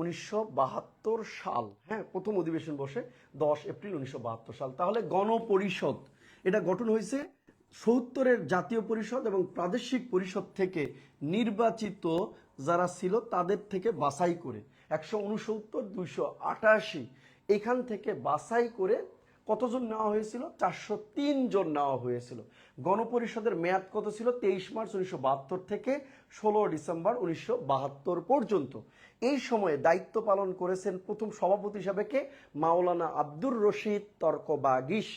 1972 সাল। হ্যাঁ, প্রথম অধিবেশন বসে 10 এপ্রিল 1972 সাল। তাহলে গণপরিষদ এটা গঠন হয়েছে 70-এর জাতীয় পরিষদ এবং প্রাদেশিক পরিষদ থেকে নির্বাচিত যারা ছিল তাদের থেকে বাছাই করে 169, 288 এখান থেকে বাছাই করে কতজন নেওয়া হয়েছিল? 403 জন নেওয়া হয়েছিল। গণপরিষদের মেয়াদ কত ছিল? 23 মার্চ 1972 থেকে 16 ডিসেম্বর 1972 পর্যন্ত। এই সময়ে দায়িত্ব পালন করেছেন প্রথম সভাপতি হিসাবে কে? মাওলানা আব্দুর রশিদ তর্কবাগীশ।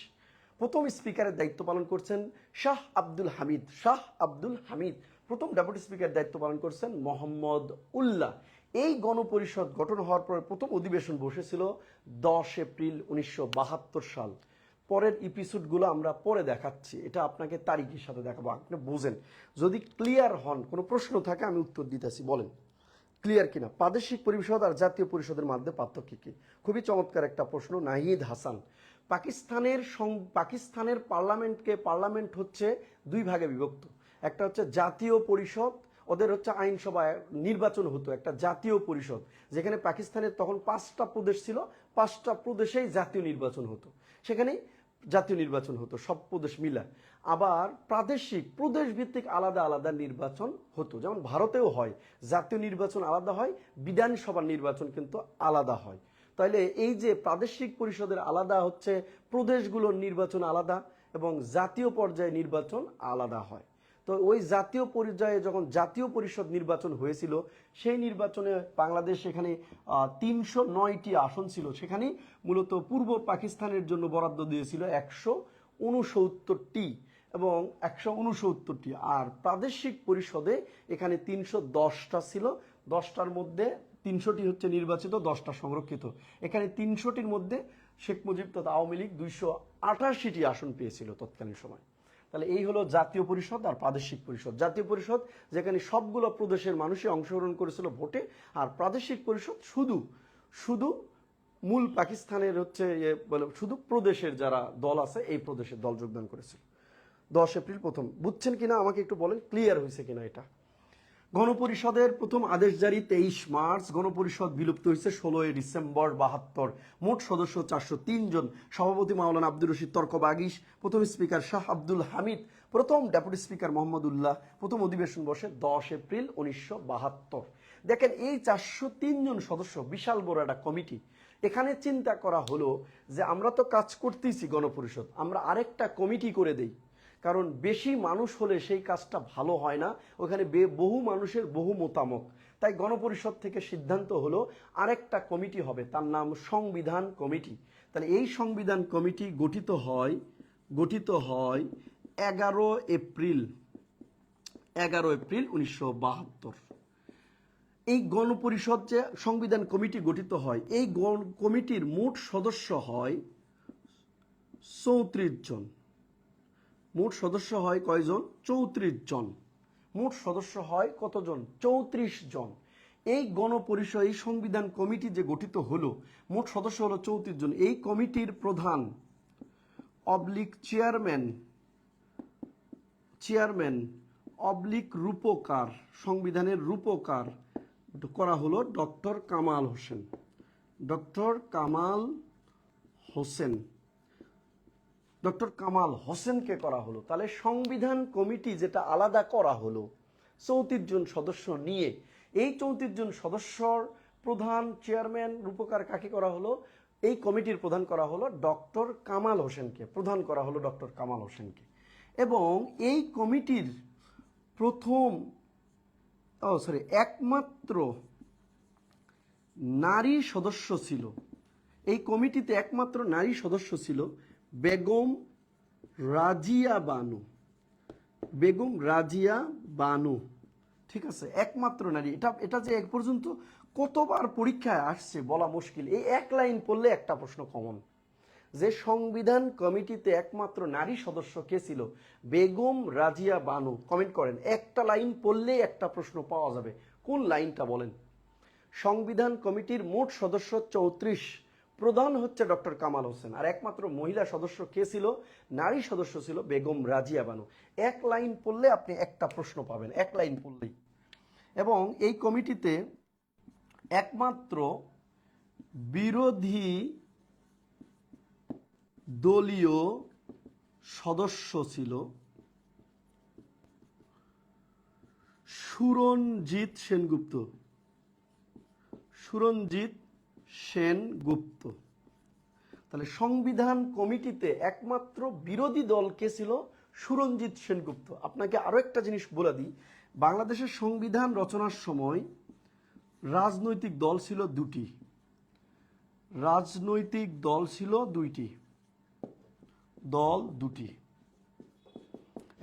প্রথম স্পিকারের দায়িত্ব পালন করছেন শাহ আব্দুল হামিদ। প্রথম ডেপুটি স্পিকারের দায়িত্ব পালন করছেন মোহাম্মদ উল্লাহ। এই গণপরিষদ গঠন হওয়ার পর প্রথম অধিবেশন বসেছিল 10 এপ্রিল 1972 সাল। পরের এপিসোডগুলো আমরা পরে দেখাচ্ছি, এটা আপনাকে তারিখের সাথে দেখাবো, আপনি বোঝেন। যদি ক্লিয়ার হন, কোনো প্রশ্ন থাকে আমি উত্তর দিতেছি, বলেন ক্লিয়ার কিনা। প্রাদেশিক পরিষদ আর জাতীয় পরিষদের মধ্যে পার্থক্য কি? খুবই চমৎকার একটা প্রশ্ন। নাহিদ হাসান, পাকিস্তানের পার্লামেন্ট হচ্ছে 2 ভাগে বিভক্ত। একটা হচ্ছে জাতীয় পরিষদ, ওদের হচ্ছে আইনসভা নির্বাচন হতো, একটা জাতীয় পরিষদ যেখানে পাকিস্তানের তখন 5টা প্রদেশ ছিল, 5টা প্রদেশেই জাতীয় নির্বাচন হতো, সেখানেই জাতীয় নির্বাচন হতো সব প্রদেশ মিলা। আবার প্রাদেশিক প্রদেশ ভিত্তিক আলাদা আলাদা নির্বাচন হতো, যেমন ভারতেও হয়, জাতীয় নির্বাচন আলাদা হয়, বিধানসভার নির্বাচন কিন্তু আলাদা হয়। তাইলে এই যে প্রাদেশিক পরিষদের আলাদা হচ্ছে, প্রদেশগুলোর নির্বাচন আলাদা এবং জাতীয় পর্যায়ে নির্বাচন আলাদা হয়। তো ওই জাতীয় পর্যায়ে যখন জাতীয় পরিষদ নির্বাচন হয়েছিল, সেই নির্বাচনে বাংলাদেশ এখানে 309টি আসন ছিল, সেখানে মূলত পূর্ব পাকিস্তানের জন্য বরাদ্দ দিয়েছিল 169টি এবং 169টি। আর প্রাদেশিক পরিষদে এখানে 310টা ছিল, 10টার মধ্যে 300টি হচ্ছে নির্বাচিত, 10টা সংরক্ষিত। এখানে 300টির মধ্যে শেখ মুজিব তথা আওয়ামী লীগ 288টি আসন পেয়েছিল তৎকালীন সময়। তাহলে এই হলো জাতীয় পরিষদ আর প্রাদেশিক পরিষদ। জাতীয় পরিষদ যেখানে সবগুলো প্রদেশের মানুষই অংশগ্রহণ করেছিল ভোটে, আর প্রাদেশিক পরিষদ শুধু মূল পাকিস্তানের হচ্ছে শুধু প্রদেশের যারা দল আছে এই প্রদেশের দল যোগদান করেছিল। 10 এপ্রিল প্রথম। বুঝছেন কিনা আমাকে একটু বলেন, ক্লিয়ার হয়েছে কিনা এটা? গণপরিষদের প্রথম আদেশ জারি 23 মার্চ, গণপরিষদ বিলুপ্ত হয়েছে 16 ডিসেম্বর 72। মোট সদস্য 403 জন। সভাপতি মাওলানা আব্দুর রশিদ তর্কবাগীশ, প্রথম স্পিকার শাহ আব্দুল হামিদ, প্রথম ডেপুটি স্পিকার মোহাম্মদ উল্লাহ। প্রথম অধিবেশন বসে 10 এপ্রিল 1972। দেখেন এই 403 জন সদস্য, বিশাল বড় একটা কমিটি। এখানে চিন্তা করা হলো যে আমরা তো কাজ করতেইছি গণপরিষদ, আমরা আরেকটা কমিটি করে দেই। কারণ বেশি মানুষ হলে সেই কাজটা ভালো হয় না, ওখানে বহু মানুষের বহু মতামত। তাই গণপরিষদ থেকে সিদ্ধান্ত হলো আরেকটা কমিটি হবে, তার নাম সংবিধান কমিটি। তাহলে এই সংবিধান কমিটি গঠিত হয় 11 এপ্রিল 1972। এই গণপরিষদ যে সংবিধান কমিটি গঠিত হয়, এই কমিটির মোট সদস্য হয় 34 জন। মোট সদস্য হয় কয়জন? 34 জন। মোট সদস্য হয় কতজন? 34 জন। এই গণপরিষদ, এই সংবিধান কমিটি যে গঠিত হলো, মোট সদস্য হলো 34 জন। এই কমিটির প্রধান চেয়ারম্যান রূপকার, সংবিধানের রূপকার করা হলো ডক্টর কামাল হোসেনকে করা হলো। তাহলে সংবিধান কমিটি যেটা আলাদা করা হলো 34 জন সদস্য নিয়ে, এই 34 জন সদস্যর প্রধান চেয়ারম্যান রূপকার কাকে করা হলো? এই কমিটির প্রধান করা হলো ডক্টর কামাল হোসেনকে, এবং এই কমিটির একমাত্র নারী সদস্য ছিল, এই কমিটিতে একমাত্র নারী সদস্য ছিল বেগম রাজিয়া বানু। ঠিক আছে, একমাত্র নারী। এটা যে এক পর্যন্ত কতবার পরীক্ষায় আসছে বলা মুশকিল। এই এক লাইন পড়লে একটা প্রশ্ন কমন, যে সংবিধান কমিটিতে একমাত্র নারী সদস্য কে ছিল? বেগম রাজিয়া বানু। কমেন্ট করেন, একটা লাইন পড়লেই একটা প্রশ্ন পাওয়া যাবে। কোন লাইনটা বলেন? সংবিধান কমিটির মোট সদস্য 34, প্রধান হচ্ছে ডক্টর কামাল হোসেন, আর একমাত্র মহিলা সদস্য কে ছিল? নারী সদস্য ছিল বেগম রাজিয়া বানু। এক লাইন পড়লে আপনি একটা প্রশ্ন পাবেন, এক লাইন পড়লেই। এবং এই কমিটিতে একমাত্র বিরোধী দলীয় সদস্য ছিল সুরঞ্জিত সেনগুপ্ত। তাহলে সংবিধান কমিটিতে একমাত্র বিরোধী দল কে ছিল? সুরঞ্জিত সেনগুপ্ত। আপনাকে আরো একটা জিনিস বলে দিই, বাংলাদেশের সংবিধান রচনার সময় রাজনৈতিক দল ছিল দুটি,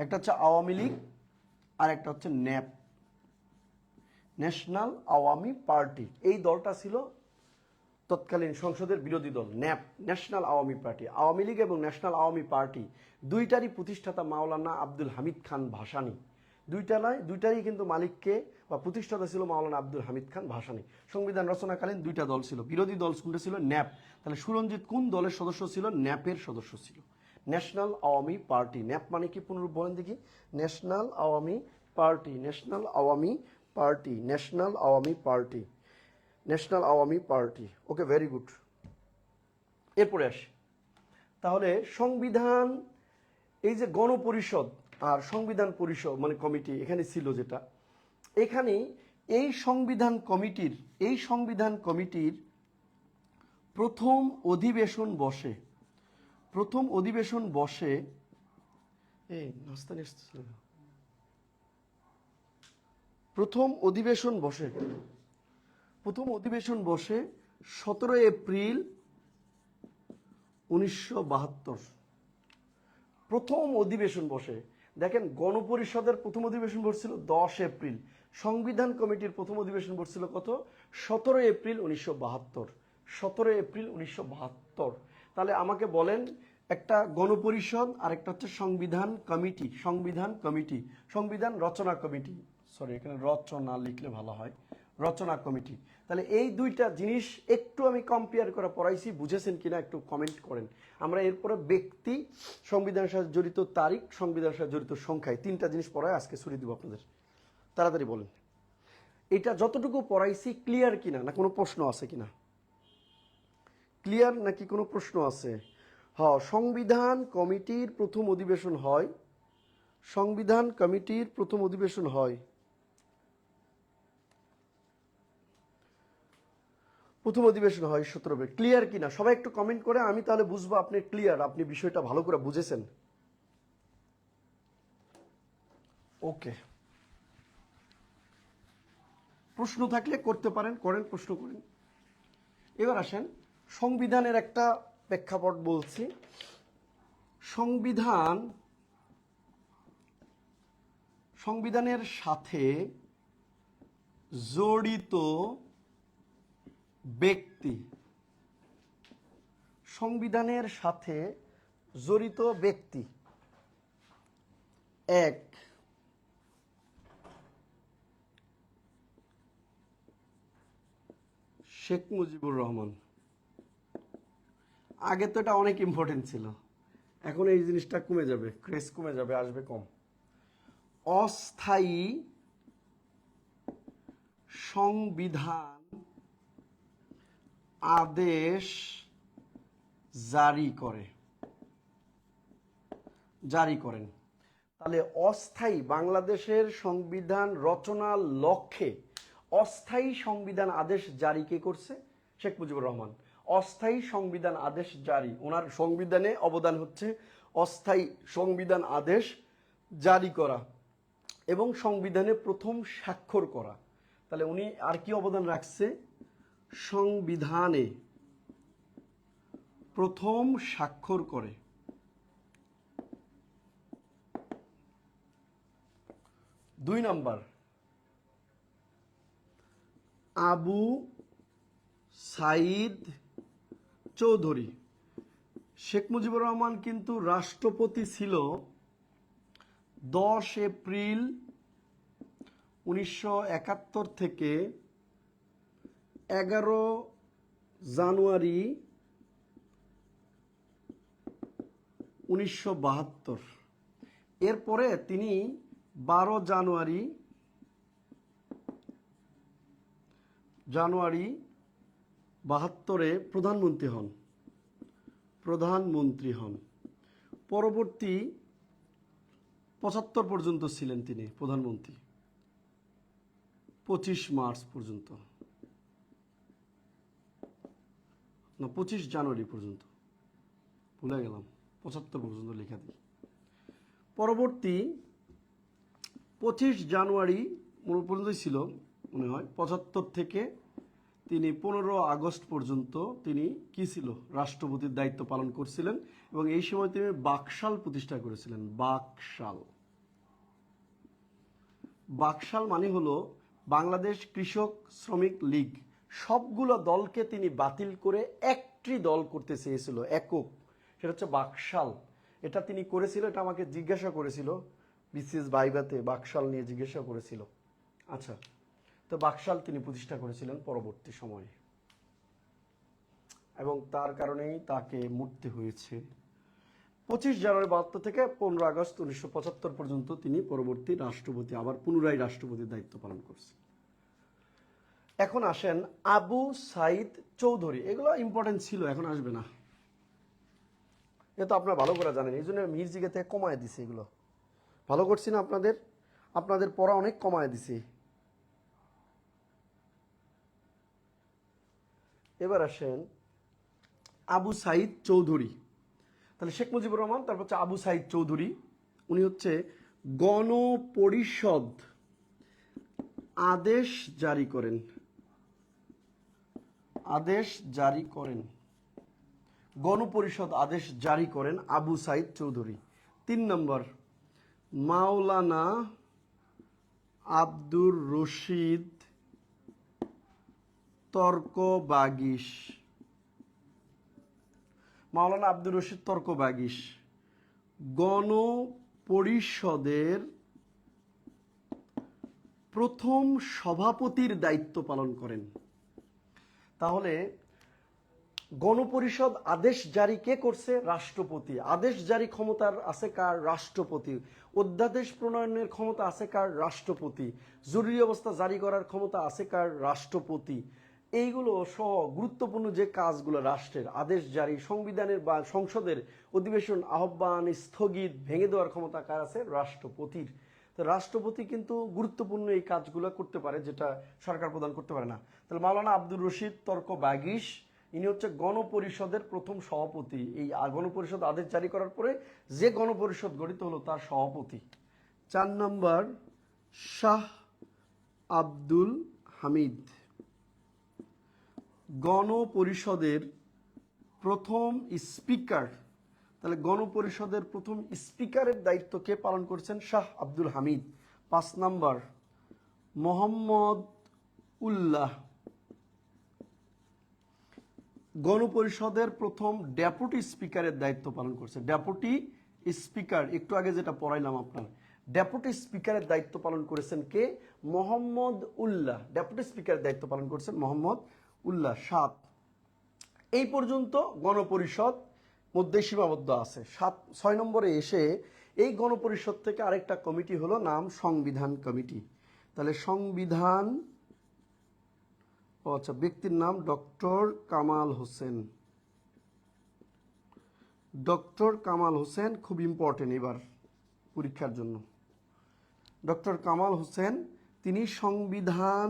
একটা হচ্ছে আওয়ামী লীগ আর একটা হচ্ছে ন্যাপ, ন্যাশনাল আওয়ামী পার্টি। এই দলটা ছিল তৎকালীন সংসদের বিরোধী দল, nap, national Awami party. Awami League এবং ন্যাশনাল আওয়ামী পার্টি দুইটারই প্রতিষ্ঠাতা মাওলানা আব্দুল হামিদ খান ভাসানী। দুইটারই কিন্তু মালিককে বা প্রতিষ্ঠাতা ছিল মাওলানা আব্দুল হামিদ খান ভাসানী। সংবিধান রচনাকালীন দুইটা দল ছিল, বিরোধী দল কোনটা ছিল? ন্যাপ। তাহলে সুরঞ্জিত কোন দলের সদস্য ছিল? ন্যাপের সদস্য ছিল, ন্যাশনাল আওয়ামী পার্টি। ন্যাপ মানে কি পুনরূপ বলেন দেখি? National Awami party. Okay, very good. এরপরে আসি, তাহলে সংবিধান, এই যে গণপরিষদ আর সংবিধান পরিষদ মানে কমিটি এখানে ছিল, যেটা এখানে এই সংবিধান কমিটির প্রথম অধিবেশন বসে প্রথম অধিবেশন বসে 17 এপ্রিল 1972। প্রথম অধিবেশন বসে, দেখেন গণপরিষদের প্রথম অধিবেশন বসছিল 10 এপ্রিল, সংবিধান কমিটির প্রথম অধিবেশন বসছিল কত? 17 এপ্রিল 1972। তাহলে আমাকে বলেন, একটা গণপরিষদ আর একটা হচ্ছে সংবিধান রচনা কমিটি, সরি এখানে রচনা লিখলে ভালো হয়, রচনা কমিটি। তাহলে এই দুইটা জিনিস একটু আমি কম্পেয়ার করে পড়াইছি, বুঝেছেন কিনা একটু কমেন্ট করেন। আমরা এরপরে ব্যক্তি, সংবিধানের সাথে জড়িত তারিখ, সংবিধানের সাথে জড়িত সংখ্যায়, তিনটা জিনিস পড়ায় আজকে ছুটি দিব আপনাদের। তাড়াতাড়ি বলেন, এটা যতটুকু পড়াইছি ক্লিয়ার কিনা, না কোনো প্রশ্ন আছে কিনা? ক্লিয়ার নাকি কোনো প্রশ্ন আছে? হ্যাঁ, সংবিধান কমিটির প্রথম অধিবেশন হয় 17 এপ্রিল। ক্লিয়ার কিনা সবাই একটু কমেন্ট করে, আমি তাহলে বুঝবো আপনি ক্লিয়ার, আপনি বিষয়টা ভালো করে বুঝেছেন। ওকে, প্রশ্ন থাকলে করতে পারেন, করেন, প্রশ্ন করেন। এবার আসেন সংবিধানের একটা প্রেক্ষাপট বলছি। সংবিধানের সাথে জড়িত ব্যক্তি, সংবিধানের সাথে জড়িত ব্যক্তি এক, শেখ মুজিবুর রহমান। আগে তো এটা অনেক ইম্পর্টেন্ট ছিল, এখন এই জিনিসটা কমে যাবে, ক্রেজ কমে যাবে, আসবে কম। অস্থায়ী সংবিধান আদেশ জারি করেন। তাহলে অস্থায়ী, বাংলাদেশের সংবিধান রচনার লক্ষ্যে অস্থায়ী সংবিধান আদেশ জারি কে করছে? শেখ মুজিবুর রহমান। অস্থায়ী সংবিধান আদেশ জারি, ওনার সংবিধানে অবদান হচ্ছে অস্থায়ী সংবিধান আদেশ জারি করা এবং সংবিধানে প্রথম স্বাক্ষর করা। তাহলে উনি আর কি অবদান রাখছে? সংবিধানে প্রথম স্বাক্ষর করে। দুই নাম্বার, আবু সাইদ চৌধুরী। শেখ মুজিবুর রহমান কিন্তু রাষ্ট্রপতি ছিল 10 এপ্রিল 1971 থেকে 11 জানুয়ারি 1972। এরপরে তিনি 12 জানুয়ারি 72 প্রধানমন্ত্রী হন। পরবর্তী 75 পর্যন্ত ছিলেন তিনি প্রধানমন্ত্রী, 25 মার্চ পর্যন্ত, না 25 জানুয়ারি পর্যন্ত, ভুলে গেলাম, 75 পর্যন্ত লেখা দিই। পরবর্তী 25 জানুয়ারি পর্যন্ত ছিল মনে হয়, 75 থেকে তিনি 15 আগস্ট পর্যন্ত তিনি কি ছিল? রাষ্ট্রপতির দায়িত্ব পালন করছিলেন এবং এই সময় তিনি বাকশাল প্রতিষ্ঠা করেছিলেন। বাকশাল মানে হলো বাংলাদেশ কৃষক শ্রমিক লীগ। সবগুলো দলকে তিনি বাতিল করে একটি দল করতে চেয়েছিল, একক, সেটা হচ্ছে বাকশাল। এটা তিনি করেছিল, এটা আমাকে জিজ্ঞাসা করেছিল বিসিএস ভাইভাতে, বাকশাল নিয়ে জিজ্ঞাসা করেছিল। আচ্ছা, তো বাকশাল তিনি প্রতিষ্ঠা করেছিলেন পরবর্তী সময়ে এবং তার কারণেই তাকে মরতে হয়েছে। 25 জানুয়ারি 72 থেকে 15 আগস্ট 1975 পর্যন্ত তিনি পরবর্তী রাষ্ট্রপতি, আবার পুনরায় রাষ্ট্রপতির দায়িত্ব পালন করছেন। এখন আসেন আবু সাইদ চৌধুরী। এগুলো ইম্পর্টেন্ট ছিল, এখন আসবে না, এ তো আপনারা ভালো করে জানেন, এই জন্য মির্জিকে থেকে কমায় দিছে। এগুলো ভালো করছি না, আপনাদের পড়া অনেক কমায় দিছি। এবার আসেন আবু সাইদ চৌধুরী। তাহলে শেখ মুজিবুর রহমান, তারপর হচ্ছে আবু সাইদ চৌধুরী। উনি হচ্ছে গণপরিষদ আদেশ জারি করেন। গণপরিষদ আদেশ জারি করেন আবু সাইদ চৌধুরী। 3 নম্বর, মাওলানা আব্দুর রশিদ তর্কবাগীশ। মাওলানা আব্দুর রশিদ তর্কবাগীশ গণপরিষদের প্রথম সভাপতির দায়িত্ব পালন করেন। তাহলে গণপরিষদ আদেশ জারি কে করছে? রাষ্ট্রপতি। আদেশ জারি ক্ষমতার আছে কার? রাষ্ট্রপতি। অধ্যাদেশ প্রণয়নের ক্ষমতা আছে কার? রাষ্ট্রপতি। জরুরি অবস্থা জারি করার ক্ষমতা আছে কার? রাষ্ট্রপতি। এইগুলো সহ গুরুত্বপূর্ণ যে কাজগুলো রাষ্ট্রের, আদেশ জারি, সংবিধানের বা সংসদের অধিবেশন আহ্বান স্থগিত ভেঙে দেওয়ার ক্ষমতা কার আছে? রাষ্ট্রপতির। তো রাষ্ট্রপতি কিন্তু গুরুত্বপূর্ণ এই কাজগুলো করতে পারে, যেটা সরকার প্রদান করতে পারে না। তাহলে মাওলানা আব্দুর রশিদ তর্কবাগীশ, ইনি হচ্ছে গণপরিষদের প্রথম সভাপতি। এই গণপরিষদ আদেশ জারি করার পরে যে গণপরিষদ গঠিত হলো তার সভাপতি। 4 নম্বর শাহ আব্দুল হামিদ। গণপরিষদের প্রথম স্পিকার, তাহলে গণপরিষদের প্রথম স্পিকারের দায়িত্ব কে পালন করেছেন? শাহ আব্দুল হামিদ। 5 নম্বর মোহাম্মদ উল্লাহ। গণপরিষদের প্রথম ডেপুটি স্পিকারের দায়িত্ব পালন করছে। ডেপুটি স্পিকার, একটু আগে যেটা পড়াইলাম আপনার, ডেপুটি স্পিকারের দায়িত্ব পালন করেছেন কে? মোহাম্মদ উল্লাহ। ডেপুটি স্পিকারের দায়িত্ব পালন করেছেন মোহাম্মদ উল্লাহ। 7। এই পর্যন্ত গণপরিষদ মধ্যে সীমাবদ্ধ আছে। 6 নম্বরে এসে এই গণপরিষদ থেকে আরেকটা কমিটি হলো নাম সংবিধান কমিটি। তাহলে সংবিধান, আচ্ছা, ব্যক্তির নাম ডক্টর কামাল হোসেন। ডক্টর কামাল হোসেন খুব ইম্পর্টেন্ট এবার পরীক্ষার জন্য। ডক্টর কামাল হোসেন তিনি সংবিধান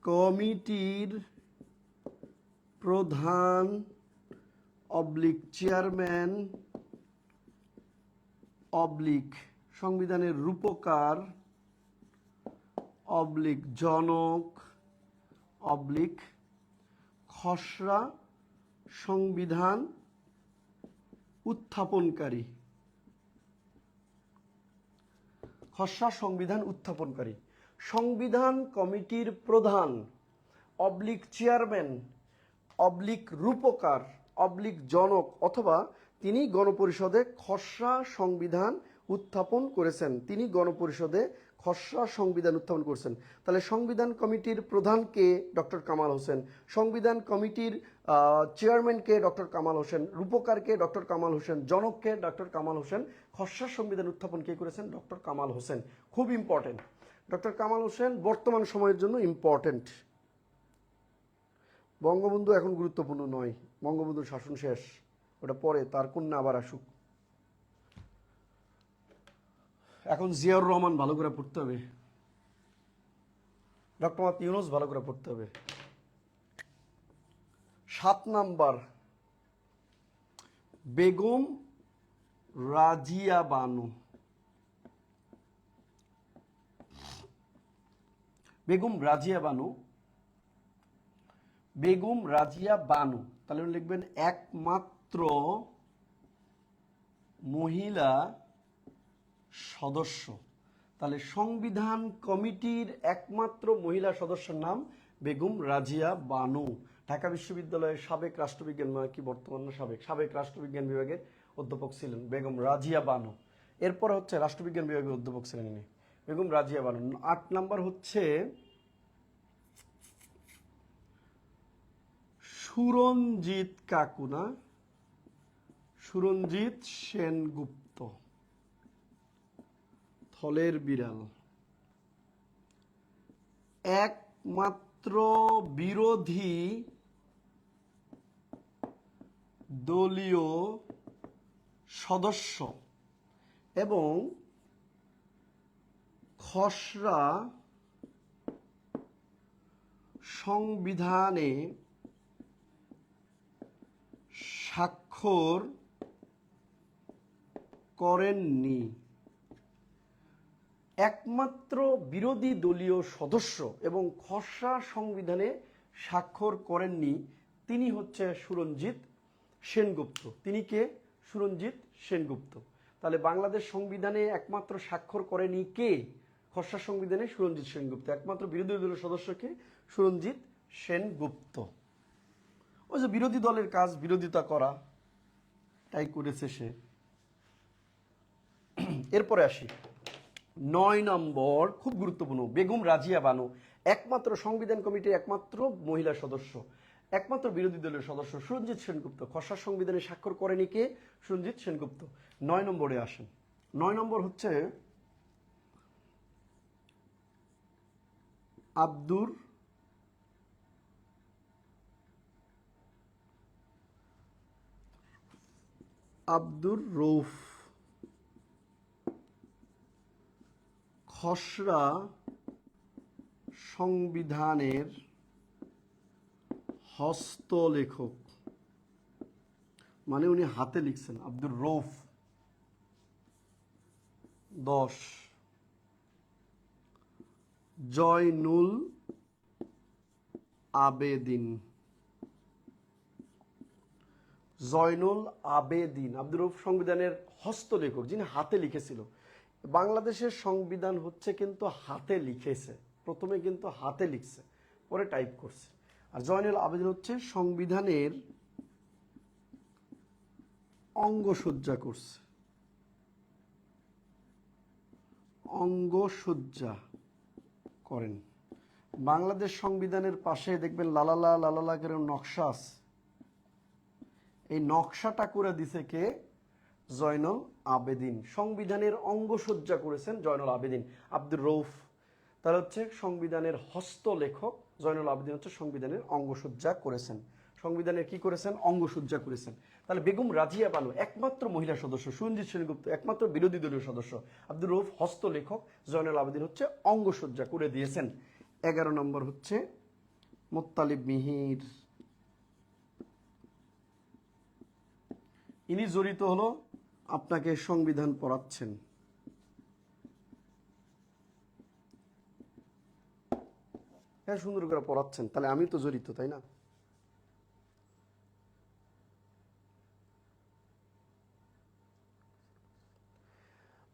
কমিটির প্রধান অবলিক চেয়ারম্যান অবলিক সংবিধানের রূপকার অবলিক জনক অবলিক খসড়া সংবিধান উত্থাপনকারী। খসড়া সংবিধান উত্থাপনকারী। সংবিধান কমিটির প্রধান অবলিক চেয়ারম্যান অবলিক রূপকার অবলিক জনক, অথবা তিনি গণপরিষদে খসড়া সংবিধান উত্থাপন করেছেন। তিনি গণপরিষদে খসড়া সংবিধান উত্থাপন করেছেন। তাহলে সংবিধান কমিটির প্রধানকে ডক্টর কামাল হোসেন, সংবিধান কমিটির চেয়ারম্যানকে ডক্টর কামাল হোসেন, রূপকারকে ডক্টর কামাল হোসেন, জনককে ডক্টর কামাল হোসেন, খসড়া সংবিধান উত্থাপন কে করেছেন? ডক্টর কামাল হোসেন। খুব ইম্পর্টেন্ট। ডক্টর কামাল হোসেন বর্তমান সময়ের জন্য ইম্পর্টেন্ট। বঙ্গবন্ধু এখন গুরুত্বপূর্ণ নয়, বঙ্গবন্ধুর শাসন শেষ, ওটা পরে, তার কন্যা আবার আসুক। এখন জিয়াউর রহমান ভালো করে পড়তে হবে, ডক্টর মোহাম্মদ ইউনূস ভালো করে পড়তে হবে। 7 নাম্বার বেগম রাজিয়া বানু। বেগম রাজিয়া বানু, বেগম রাজিয়া বানু, তাহলে লিখবেন একমাত্র মহিলা সদস্য। তাহলে সংবিধান কমিটির একমাত্র মহিলা সদস্যের নাম বেগম রাজিয়া বানু। ঢাকা বিশ্ববিদ্যালয়ের সাবেক রাষ্ট্রবিজ্ঞান, কি বর্তমান না সাবেক রাষ্ট্রবিজ্ঞান বিভাগের অধ্যাপক ছিলেন বেগম রাজিয়া বানু। এরপর হচ্ছে রাষ্ট্রবিজ্ঞান বিভাগের অধ্যাপক ছিলেন ইনি, বেগম রাজিয়া বানু। 8 নাম্বার হচ্ছে সুরঞ্জিত কাকু, না সুরঞ্জিত সেনগুপ্ত, থলের বিড়াল। একমাত্র বিরোধী দলীয় সদস্য এবং খসড়া সংবিধানে স্বাক্ষর করেননি। একমাত্র বিরোধী দলীয় সদস্য এবং খসড়া সংবিধানে স্বাক্ষর করেননি, তিনি হচ্ছে সুরঞ্জিত সেনগুপ্ত। তিনি কে? সুরঞ্জিত সেনগুপ্ত। তাহলে বাংলাদেশ সংবিধানে একমাত্র স্বাক্ষর করেনি কে? খসড়া সংবিধানে সুরঞ্জিত সেনগুপ্ত। একমাত্র বিরোধী দলীয় সদস্যকে সুরঞ্জিত সেনগুপ্ত। ওই যে বিরোধী দলের কাজ বিরোধিতা করা, তাই করেছে সে। এরপরে আসি 9 নম্বর, খুব গুরুত্বপূর্ণ। বেগম রাজিয়া বানু একমাত্র সংবিধান কমিটির একমাত্র মহিলা সদস্য, একমাত্র বিরোধী দলের সদস্য সুরঞ্জিত সেনগুপ্ত। খসড়া সংবিধানে স্বাক্ষর করেনি কে? সুরঞ্জিত সেনগুপ্ত। 9 নম্বরে আসেন। 9 নম্বর হচ্ছে আব্দুর রৌফ। খসড়া সংবিধানের হস্তলেখক, মানে উনি হাতে লিখছেন, আব্দুর রৌফ। 10 জয়নুল আবেদিন। জয়নুল আবেদিন আব্দুর রউফ সংবিধানের হস্তলেখক, যিনি হাতে লিখেছিল। বাংলাদেশের সংবিধান হচ্ছে কিন্তু হাতে লিখেছে, প্রথমে কিন্তু হাতে লিখছে, পরে টাইপ করছে। আর জয়নুল আবেদিন হচ্ছে সংবিধানের অঙ্গসজ্জা করছে, অঙ্গসজ্জা করেন। বাংলাদেশ সংবিধানের পাশে দেখবেন লালালা লালালা করে নকশা আছে, এই নকশাটা করে দিছে কে? জয়নুল আবেদিন। সংবিধানের অঙ্গসজ্জা করেছেন জয়নুল আবেদিন। আব্দুর রউফ তারা হচ্ছে সংবিধানের হস্তলেখক, জয়নুল আবেদিন হচ্ছে সংবিধানের অঙ্গসজ্জা করেছেন। সংবিধানের কি করেছেন? অঙ্গসজ্জা করেছেন। তাহলে বেগম রাজিয়া বানু একমাত্র মহিলা সদস্য, সুরঞ্জিত সেনগুপ্ত একমাত্র বিরোধী দলীয় সদস্য, আব্দুর রউফ হস্তলেখক, জয়নুল আবেদিন হচ্ছে অঙ্গসজ্জা করে দিয়েছেন। 11 নম্বর হচ্ছে মোত্তালিব মিহির। ইনি জড়িত হলো, আপনাকে সংবিধান পড়াচ্ছেন। হ্যাঁ, সুন্দর করে পড়াচ্ছেন, তাহলে আমি তো জড়িত, তাই না?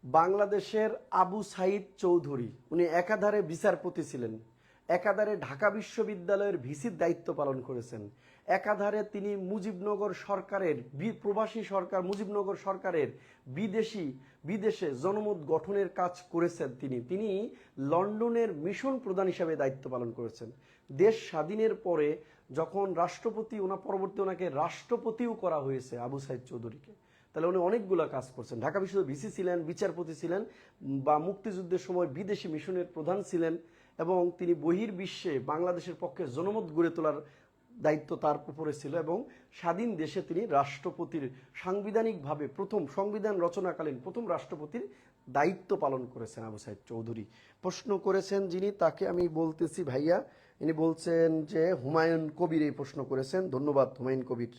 বাংলাদেশের আবু সাইদ চৌধুরী, উনি একাধারে বিচারপতি ছিলেন, একাধারে ঢাকা বিশ্ববিদ্যালয়ের ভিসির দায়িত্ব পালন করেছেন, একাধারে তিনি মুজিবনগর সরকারের প্রবাসী সরকার মুজিবনগর সরকারের বিদেশে জনমত গঠনের কাজ করেছেন। তিনি লন্ডনের মিশন প্রধান হিসাবে দায়িত্ব পালন করেছেন। দেশ স্বাধীনের পরে যখন রাষ্ট্রপতি পরবর্তী ওনাকে রাষ্ট্রপতিও করা হয়েছে আবু সাইদ চৌধুরীকে। তাহলে উনি অনেকগুলো কাজ করছেন। ঢাকা বিশ্ববিদ্যালয় ভিসি ছিলেন, বিচারপতি ছিলেন, বা মুক্তিযুদ্ধের সময় বিদেশি মিশনের প্রধান ছিলেন, এবং তিনি বহির্বিশ্বে বাংলাদেশের পক্ষে জনমত গড়ে তোলার দায়িত্ব তার উপরে ছিল, এবং স্বাধীন দেশে তিনি রাষ্ট্রপতির সাংবিধানিকভাবে প্রথম সংবিধান রচনাকালীন প্রথম রাষ্ট্রপতির দায়িত্ব পালন করেছেন আবু সাইদ চৌধুরী। প্রশ্ন করেছেন যিনি, তাকে আমি বলতেছি ভাইয়া, ইনি বলছেন যে হুমায়ুন কবির এই প্রশ্ন করেছেন। ধন্যবাদ হুমায়ুন কবির।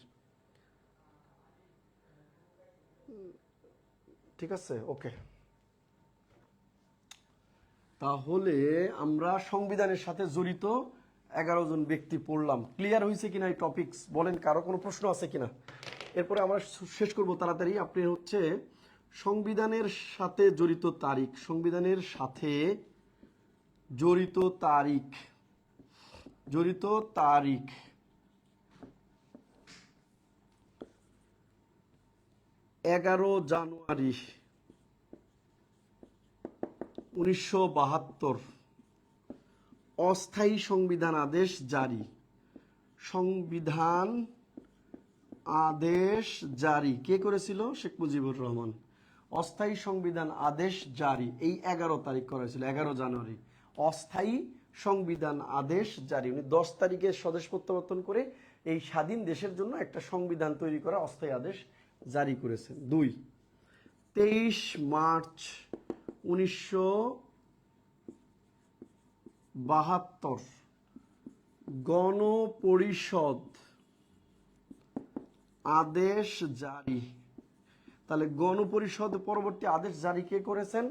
ঠিক আছে, ওকে। তাহলে আমরা সংবিধানের সাথে জড়িত 11 জন ব্যক্তি পড়লাম। ক্লিয়ার হয়েছে কিনা এই টপিকস বলেন, কারো কোনো প্রশ্ন আছে কিনা? এরপরে আমরা শেষ করব তাড়াতাড়ি। আপনি হচ্ছে সংবিধানের সাথে জড়িত তারিখ, সংবিধানের সাথে জড়িত তারিখ, জড়িত তারিখ 11 জানুয়ারি 1972 অস্থায়ী সংবিধান আদেশ জারি। সংবিধান আদেশ জারি কে করেছিল? শেখ মুজিবুর রহমান। অস্থায়ী সংবিধান আদেশ জারি এই 11 তারিখ করা হয়েছিল, 11 জানুয়ারি। অস্থায়ী সংবিধান আদেশ জারি, উনি 10 তারিখে স্বদেশ প্রত্যাবর্তন করে এই স্বাধীন দেশের জন্য একটা সংবিধান তৈরি করা অস্থায়ী আদেশ জারি করেছেন। 2 23 মার্চ 1972 গণপরিষদ আদেশ জারি। তাহলে গণপরিষদ পরবর্তী আদেশ জারি কে করেছেন?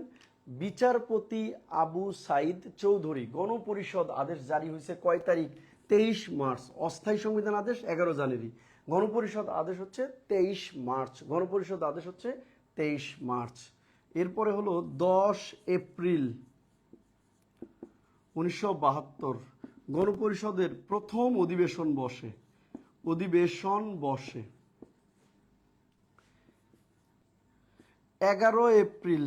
বিচারপতি আবু সাইদ চৌধুরী। গণপরিষদ আদেশ জারি হয়েছে কয় তারিখ? 23 মার্চ। অস্থায়ী সংবিধান আদেশ 11 জানুয়ারি, গণপরিষদ আদেশ হচ্ছে 23 মার্চ। গণপরিষদ আদেশ হচ্ছে 23 মার্চ। এরপরে হলো 10 এপ্রিল 1972 গণপরিষদের প্রথম অধিবেশন বসে। 11 এপ্রিল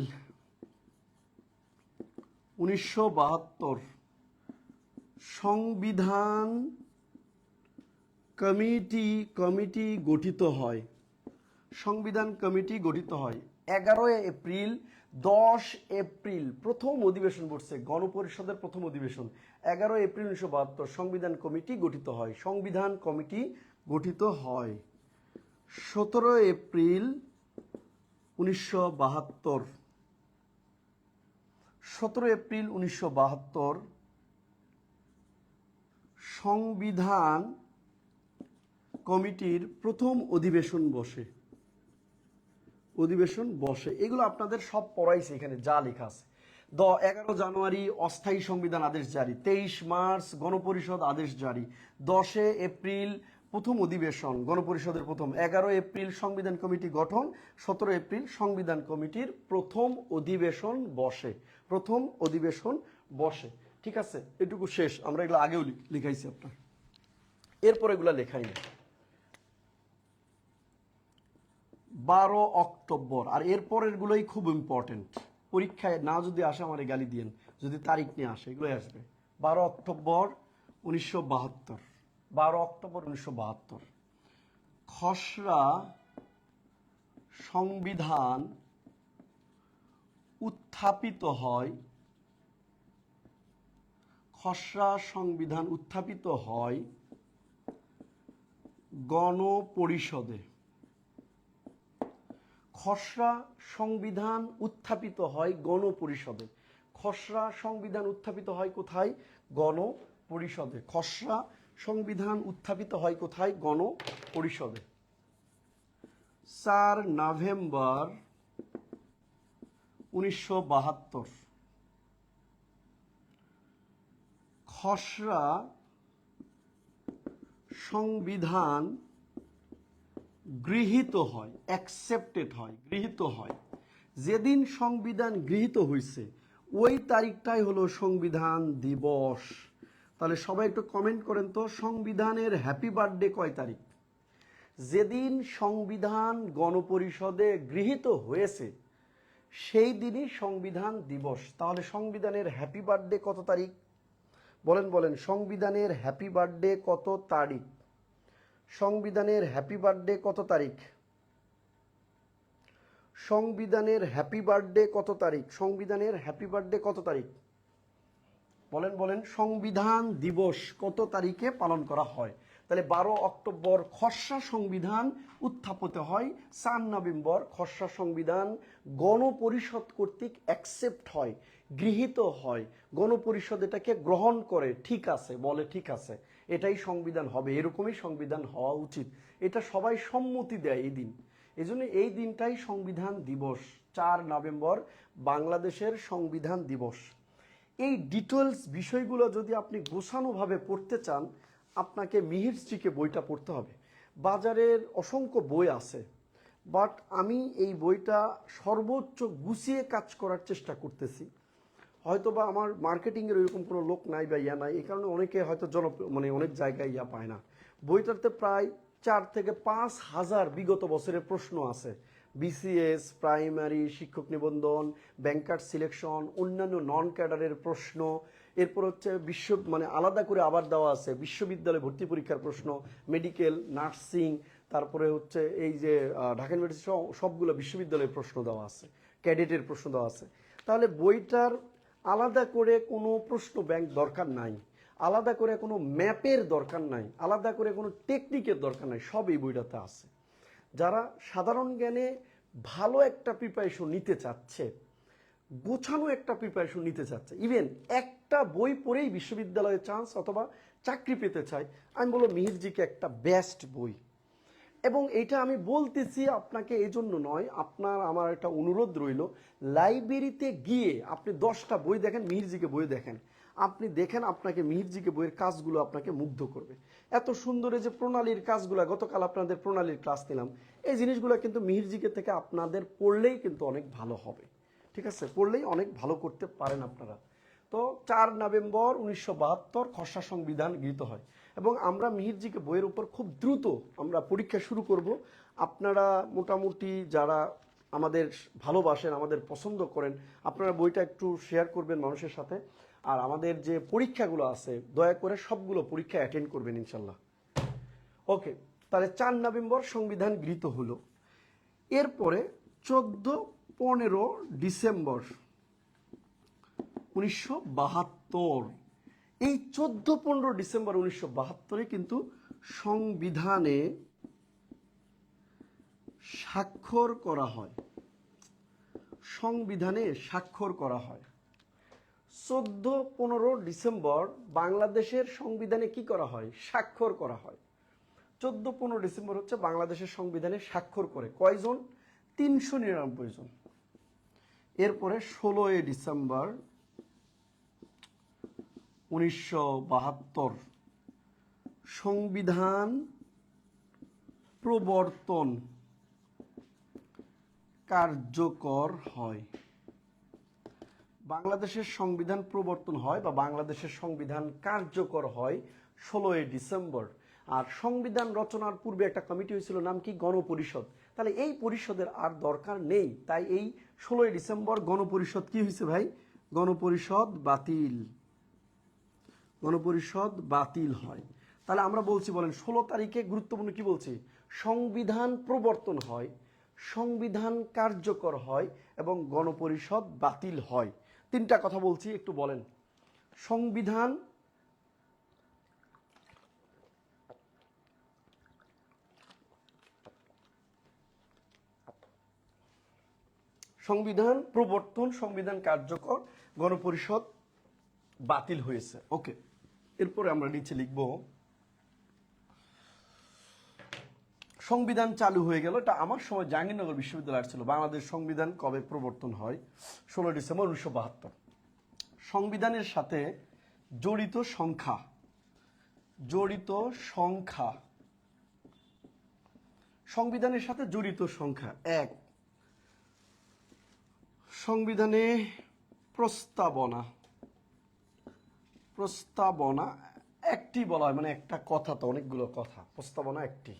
1972 সংবিধান কমিটি গঠিত হয়। সংবিধান কমিটি গঠিত হয় 11 এপ্রিল। 10 এপ্রিল প্রথম অধিবেশন বসছে, গণপরিষদের প্রথম অধিবেশন। 11 এপ্রিল 1972 সংবিধান কমিটি গঠিত হয়। সংবিধান কমিটি গঠিত হয় 17 এপ্রিল 1972। 17 এপ্রিল 1972 সংবিধান কমিটির প্রথম অধিবেশন বসে। অধিবেশন বসে, এগুলো আপনাদের সব পড়াইছে এখানে যা লেখা আছে। 11 জানুয়ারি অস্থায়ী সংবিধান আদেশ জারি, 23 মার্চ গণপরিষদ আদেশ জারি, 10 এপ্রিল প্রথম অধিবেশন গণপরিষদের প্রথম, 11 এপ্রিল সংবিধান কমিটি গঠন, 17 এপ্রিল সংবিধান কমিটির প্রথম অধিবেশন বসে, প্রথম অধিবেশন বসে। ঠিক আছে, এটুকু শেষ। আমরা এগুলো আগেও লিখাইছি আপনার, এরপর এগুলো লেখাই না। 12 অক্টোবর, আর এরপরের গুলোই খুব ইম্পর্টেন্ট, পরীক্ষায় না যদি আসে আমার গালি দিয়েন, যদি তারিখ নিয়ে আসে এগুলোই আসবে। 12 অক্টোবর 1972, 12 অক্টোবর 1972 খসড়া সংবিধান উত্থাপিত হয়, খসড়া সংবিধান উত্থাপিত হয় গণপরিষদে। খসড়া সংবিধান উত্থাপিত হয় গণপরিষদে। খসড়া সংবিধান উত্থাপিত হয় কোথায়? গণপরিষদে। খসড়া সংবিধান উত্থাপিত হয় কোথায়? গণপরিষদে। 4 নভেম্বর 1972 খসড়া সংবিধান গৃহীত হয়, অ্যাকসেপ্টেড হয়, গৃহীত হয়। যেদিন সংবিধান গৃহীত হয়েছে ওই তারিখটাই হলো সংবিধান দিবস। তাহলে সবাই একটু কমেন্ট করেন তো, সংবিধানের হ্যাপি বার্থডে কয় তারিখ? যেদিন সংবিধান গণপরিষদে গৃহীত হয়েছে সেই দিনই সংবিধান দিবস। তাহলে সংবিধানের হ্যাপি বার্থডে কত তারিখ? বলেন বলেন, সংবিধানের হ্যাপি বার্থডে কত তারিখ? সংবিধানের হ্যাপি বার্থডে কত তারিখ? সংবিধানের হ্যাপি বার্থডে কত তারিখ? সংবিধানের হ্যাপি বার্থডে কত তারিখ? বলেন বলেন, সংবিধান দিবস কত তারিখে পালন করা হয়? তাহলে 12 অক্টোবর খসড়া সংবিধান উত্থাপিত হয়, 4 নভেম্বর খসড়া সংবিধান গণপরিষদ কর্তৃক অ্যাকসেপ্ট হয়, গৃহীত হয়, গণপরিষদ এটাকে গ্রহণ করে, ঠিক আছে বলে, ঠিক আছে এটাই সংবিধান হবে, এরকমই সংবিধান হওয়া উচিত, এটা সবাই সম্মতি দেয় এই দিন। এই জন্য এই দিনটাই সংবিধান দিবস, 4 নভেম্বর বাংলাদেশের সংবিধান দিবস। এই ডিটেলস বিষয়গুলো যদি আপনি গোছানোভাবে পড়তে চান আপনাকে মিহিরস্ট্রিকে বইটা পড়তে হবে। বাজারের অসংখ্য বই আছে, বাট আমি এই বইটা সর্বোচ্চ গুছিয়ে কাজ করার চেষ্টা করতেছি। হয়তোবা আমার মার্কেটিংয়ের এরকম কোনো লোক নাই বা ইয়া নাই, এই কারণে অনেকে হয়তো মানে অনেক জায়গায় ইয়া পায় না। বইটাতে প্রায় 4 থেকে 5 হাজার বিগত বছরের প্রশ্ন আছে, বিসিএস, প্রাইমারি, শিক্ষক নিবন্ধন, ব্যাংকার সিলেকশন, অন্যান্য নন ক্যাডারের প্রশ্ন, এরপর হচ্ছে মানে আলাদা করে আবার দেওয়া আছে বিশ্ববিদ্যালয় ভর্তি পরীক্ষার প্রশ্ন, মেডিকেল, নার্সিং, তারপরে হচ্ছে এই যে ঢাকা ইউনিভার্সিটি সবগুলো বিশ্ববিদ্যালয়ের প্রশ্ন দেওয়া আছে, ক্যাডেটের প্রশ্ন দেওয়া আছে। তাহলে বইটার আলাদা করে কোনো প্রশ্ন ব্যাংক দরকার নাই, আলাদা করে কোনো ম্যাপের দরকার নাই, আলাদা করে কোনো টেকনিকের দরকার নাই, সব এই বইটাতে আছে। যারা সাধারণ জ্ঞানে ভালো একটা প্রিপারেশন নিতে চাচ্ছে, গোছানো একটা প্রিপারেশন নিতে চাচ্ছে, ইভেন একটা বই পড়েই বিশ্ববিদ্যালয়ে চান্স অথবা চাকরি পেতে চায়, আমি বলবো মিহিরজিকে একটা বেস্ট বই। এবং এটা আমি বলতেছি আপনাকে এই জন্য নয়, আপনার আমার একটা অনুরোধ রইল, লাইব্রেরিতে গিয়ে আপনি 10টা বই দেখেন, মিহিরজিকে বই দেখেন, আপনি দেখেন আপনাকে মিহিরজিকে বইয়ের কাজগুলো আপনাকে মুগ্ধ করবে। এত সুন্দর এই যে প্রণালীর কাজগুলো, গতকাল আপনাদের প্রণালীর ক্লাস নিলাম, এই জিনিসগুলো কিন্তু মিহিরজিকে থেকে আপনাদের পড়লেই কিন্তু অনেক ভালো হবে। ঠিক আছে, পড়লেই অনেক ভালো করতে পারেন আপনারা। তো 4 নভেম্বর 1972 খসড়া সংবিধান গৃহীত হয় এবং আমরা মিহিরজিকে বইয়ের উপর খুব দ্রুত আমরা পরীক্ষা শুরু করব। আপনারা মোটামুটি যারা আমাদের ভালোবাসেন, আমাদের পছন্দ করেন, আপনারা বইটা একটু শেয়ার করবেন মানুষের সাথে। আর আমাদের যে পরীক্ষাগুলো আছে দয়া করে সবগুলো পরীক্ষা অ্যাটেন্ড করবেন ইনশাল্লাহ। ওকে, তাহলে 4 নভেম্বর সংবিধান গৃহীত হলো। এরপরে 14-15 ডিসেম্বর 1972, এই 14-15 ডিসেম্বর 1972 কিন্তু সংবিধানে স্বাক্ষর করা হয়, সংবিধানে স্বাক্ষর করা হয়। 14-15 ডিসেম্বর বাংলাদেশের সংবিধানে কি করা হয়? স্বাক্ষর করা হয়। 14-15 ডিসেম্বর হচ্ছে বাংলাদেশের সংবিধানে স্বাক্ষর করে কয়জন? 399 জন। এরপরে 16 ডিসেম্বর 1972 সংবিধান প্রবর্তন কার্যকর হয়। বাংলাদেশের সংবিধান প্রবর্তন হয় বা বাংলাদেশের সংবিধান কার্যকর হয় 16 ডিসেম্বর। আর সংবিধান রচনার পূর্বে একটা কমিটি হয়েছিল, নাম কি? গণপরিষদ। তাহলে এই পরিষদের আর দরকার নেই, তাই এই 16 ডিসেম্বর গণপরিষদ কি হয়েছে ভাই? গণপরিষদ বাতিল। গণপরিষদ বাতিল হয়। তাহলে আমরা বলছি, বলেন 16 তারিখে গুরুত্বপূর্ণ কি বলছি? সংবিধান প্রবর্তন হয়, সংবিধান কার্যকর হয় এবং গণপরিষদ বাতিল হয়। তিনটা কথা বলছি, একটু বলেন। সংবিধান সংবিধান প্রবর্তন, সংবিধান কার্যকর, গণপরিষদ বাতিল হয়েছে। ওকে, এরপরে আমরা নিচে লিখব সংবিধান চালু হয়ে গেল। এটা আমার সময় জাহাঙ্গীরনগর বিশ্ববিদ্যালয় ছিল। বাংলাদেশ সংবিধান কবে প্রবর্তন হয়? 16 ডিসেম্বর 1972। সংবিধানের সাথে জড়িত সংখ্যা, জড়িত সংখ্যা, সংবিধানের সাথে জড়িত সংখ্যা 1। সংবিধানে প্রস্তাবনা, প্রস্তাবনা একটি বলা হয়, মানে একটা কথা, তো অনেকগুলো কথা, প্রস্তাবনা একটি,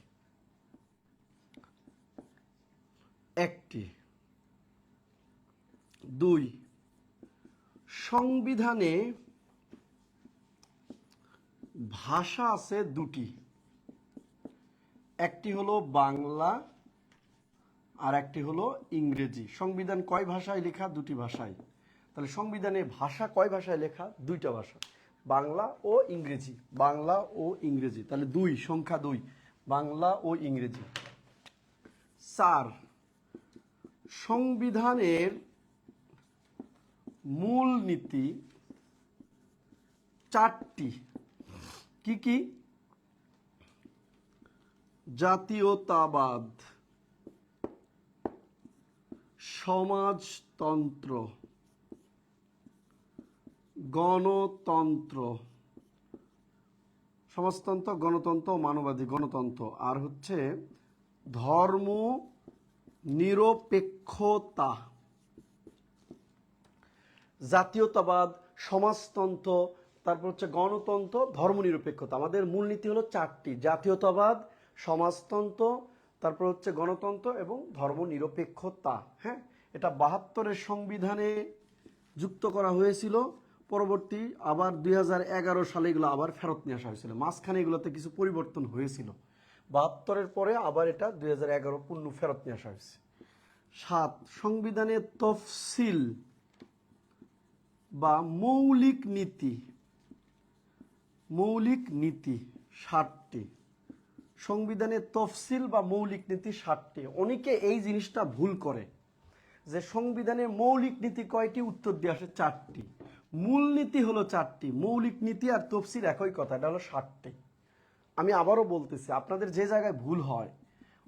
একটি। 2, সংবিধানে ভাষা আছে দুটি, একটি হলো বাংলা আর একটি হলো ইংরেজি। সংবিধান কয় ভাষায় লেখা? দুটি ভাষায়। তাহলে সংবিধানে ভাষা কয় ভাষায় লেখা? দুইটা ভাষা, বাংলা ও ইংরেজি, বাংলা ও ইংরেজি। তাহলে 2, সংখ্যা 2, বাংলা ও ইংরেজি। 4, সংবিধানের মূল নীতি 4টি। কি কি? জাতীয়তাবাদ, সমাজতন্ত্র, গণতন্ত্র, সমাজতন্ত্র, গণতন্ত্র, মানবাধিকার, গণতন্ত্র, আর হচ্ছে ধর্ম নিরপেক্ষতা। জাতীয়তাবাদ, সমাজতন্ত্র, তারপর হচ্ছে গণতন্ত্র, ধর্মনিরপেক্ষতা। আমাদের মূলনীতি হলো 4টি: জাতীয়তাবাদ, সমাজতন্ত্র, তারপর হচ্ছে গণতন্ত্র এবং ধর্মনিরপেক্ষতা। হ্যাঁ, এটা 72-এর সংবিধানে যুক্ত করা হয়েছিল। পরবর্তী আবার 2011 সালে এগুলো আবার ফেরত নিয়ে আসা হয়েছিল। মাঝখানে এগুলোতে কিছু পরিবর্তন হয়েছিল। 72-এর পরে আবার এটা 2011 পূর্ণ ফেরত নিয়ে আসা হয়েছে। 7, সংবিধানের তফসিল বা মৌলিক নীতি, মৌলিক নীতি 60টি। সংবিধানের তফসিল বা মৌলিক নীতি 60টি। অনেকে এই জিনিসটা ভুল করে যে সংবিধানের মৌলিক নীতি কয়টি? উত্তর দিয়ে আসে 4টি। মূলনীতি হলো 4টি, মৌলিক নীতি আর তফসিল একই কথা, এটা হলো 60টি। আমি আবারও বলতেছি, আপনাদের যে জায়গায় ভুল হয়,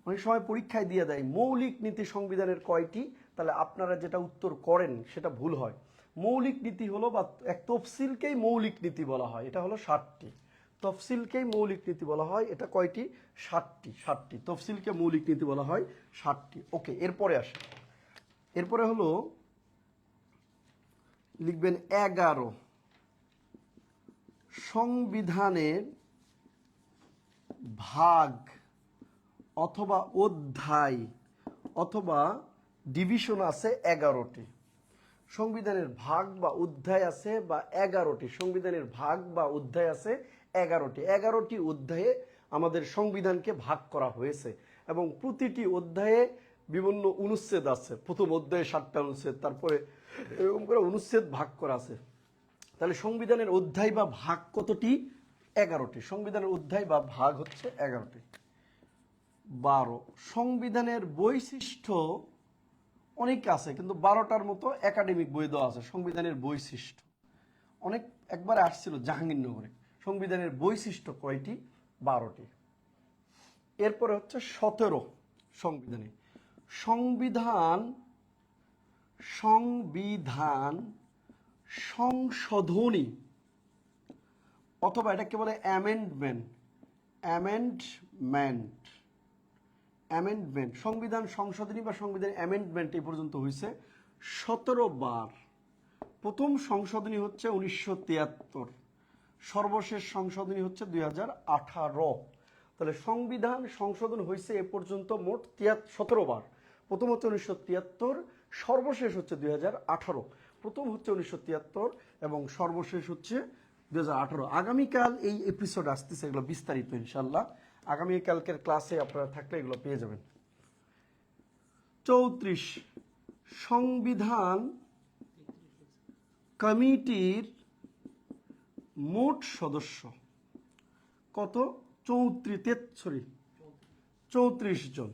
অনেক সময় পরীক্ষায় দিয়ে দেয় মৌলিক নীতি সংবিধানের কয়টি, তাহলে আপনারা যেটা উত্তর করেন সেটা ভুল হয়। মৌলিক নীতি হলো, বা এক তফসিলকেই মৌলিক নীতি বলা হয়, এটা হলো 60টি। তফসিলকেই মৌলিক নীতি বলা হয়, এটা কয়টি? 60টি। 60টি তফসিলকে মৌলিক নীতি বলা হয়, 60টি। ওকে, এরপরে আসে, এরপরে হলো লিখবেন 11, সংবিধানের ভাগ অথবা অধ্যায় অথবা ডিভিশন আছে 11টি। সংবিধানের ভাগ বা অধ্যায় আছে বা 11টি। সংবিধানের ভাগ বা অধ্যায় আছে 11টি। 11টি অধ্যায়ে আমাদের সংবিধানকে ভাগ করা হয়েছে এবং প্রতিটি অধ্যায়ে বিভিন্ন অনুচ্ছেদ আছে। প্রথম অধ্যায়ে 7টা অনুচ্ছেদ, তারপরে এরকম করে অনুচ্ছেদ ভাগ করা আছে। তাহলে সংবিধানের অধ্যায় বা ভাগ কতটি? 11টি। সংবিধানের অধ্যায় বা ভাগ হচ্ছে 11টি। 12, সংবিধানের বৈশিষ্ট্য অনেক আছে, কিন্তু 12টার মতো একাডেমিক বই দেওয়া আছে। সংবিধানের বৈশিষ্ট্য অনেক, একবার আসছিল জাহাঙ্গীরনগরে। সংবিধানের বৈশিষ্ট্য কয়টি? 12টি। এরপরে হচ্ছে 17, সংবিধানে সংবিধান সংবিধান সংশোধনী অথবা এটাকে বলে অ্যামেন্ডমেন্ট অ্যামেন্ডমেন্ট অ্যামেন্ডমেন্ট সংবিধান সংশোধনী বা সংবিধান অ্যামেন্ডমেন্ট এই পর্যন্ত হয়েছে 17 বার। প্রথম সংশোধনী হচ্ছে 1973, সর্বশেষ সংশোধনী হচ্ছে 2018। তাহলে সংবিধান সংশোধন হয়েছে এ পর্যন্ত মোট 17 বার। প্রথম হচ্ছে 1973, সর্বশেষ হচ্ছে 2018। প্রথম হচ্ছে 1973 এবং সর্বশেষ হচ্ছে 2018। আগামীকাল এই এপিসোড আসতেছে, এগুলো বিস্তারিত ইনশাল্লাহ আগামীকালকের ক্লাসে আপনারা থাকলে এগুলো পেয়ে যাবেন। 34 সংবিধান কমিটির মোট সদস্য কত? 34 জন।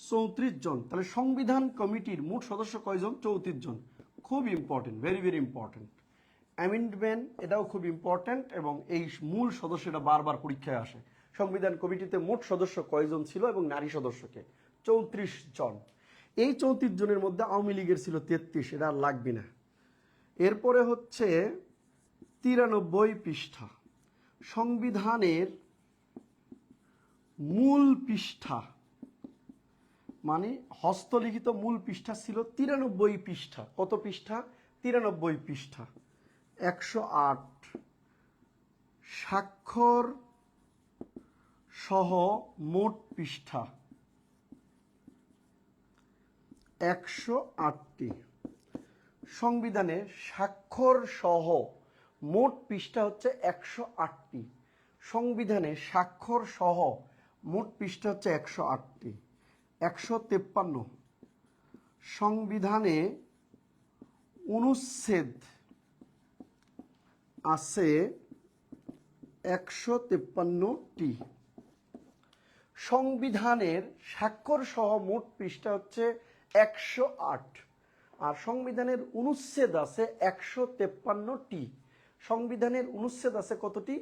34 জন। তাহলে সংবিধান কমিটির মোট সদস্য কয়জন? 34 জন। খুব important, very very important. Amendment এটাও খুব ইম্পর্টেন্ট এবং এই মূল সদস্যটা বারবার পরীক্ষায় আসে। সংবিধান কমিটিতে মোট সদস্য কয়জন ছিল এবং নারী সদস্যকে? 34 জন। এই 34 জনের মধ্যে আওয়ামী লীগের ছিল 33, এটা আর লাগবে না। এরপরে হচ্ছে 93 পৃষ্ঠা, সংবিধানের মূল পৃষ্ঠা, মানে হস্তলিখিত মূল পৃষ্ঠা ছিল 93 পৃষ্ঠা। কত পৃষ্ঠা? 93 পৃষ্ঠা। 108 স্বাক্ষর সহ মোট পৃষ্ঠা 108টি। সংবিধানে স্বাক্ষর সহ মোট পৃষ্ঠা হচ্ছে 108টি। সংবিধানে স্বাক্ষর সহ মোট পৃষ্ঠা হচ্ছে 108টি। 153 সংবিধানে অনুচ্ছেদ আছে 153টি। সংবিধানের স্বাক্ষর সহ মোট পৃষ্ঠা হচ্ছে 108 আর সংবিধানের অনুচ্ছেদ আছে 153টি। সংবিধানের অনুচ্ছেদ আছে কতটি?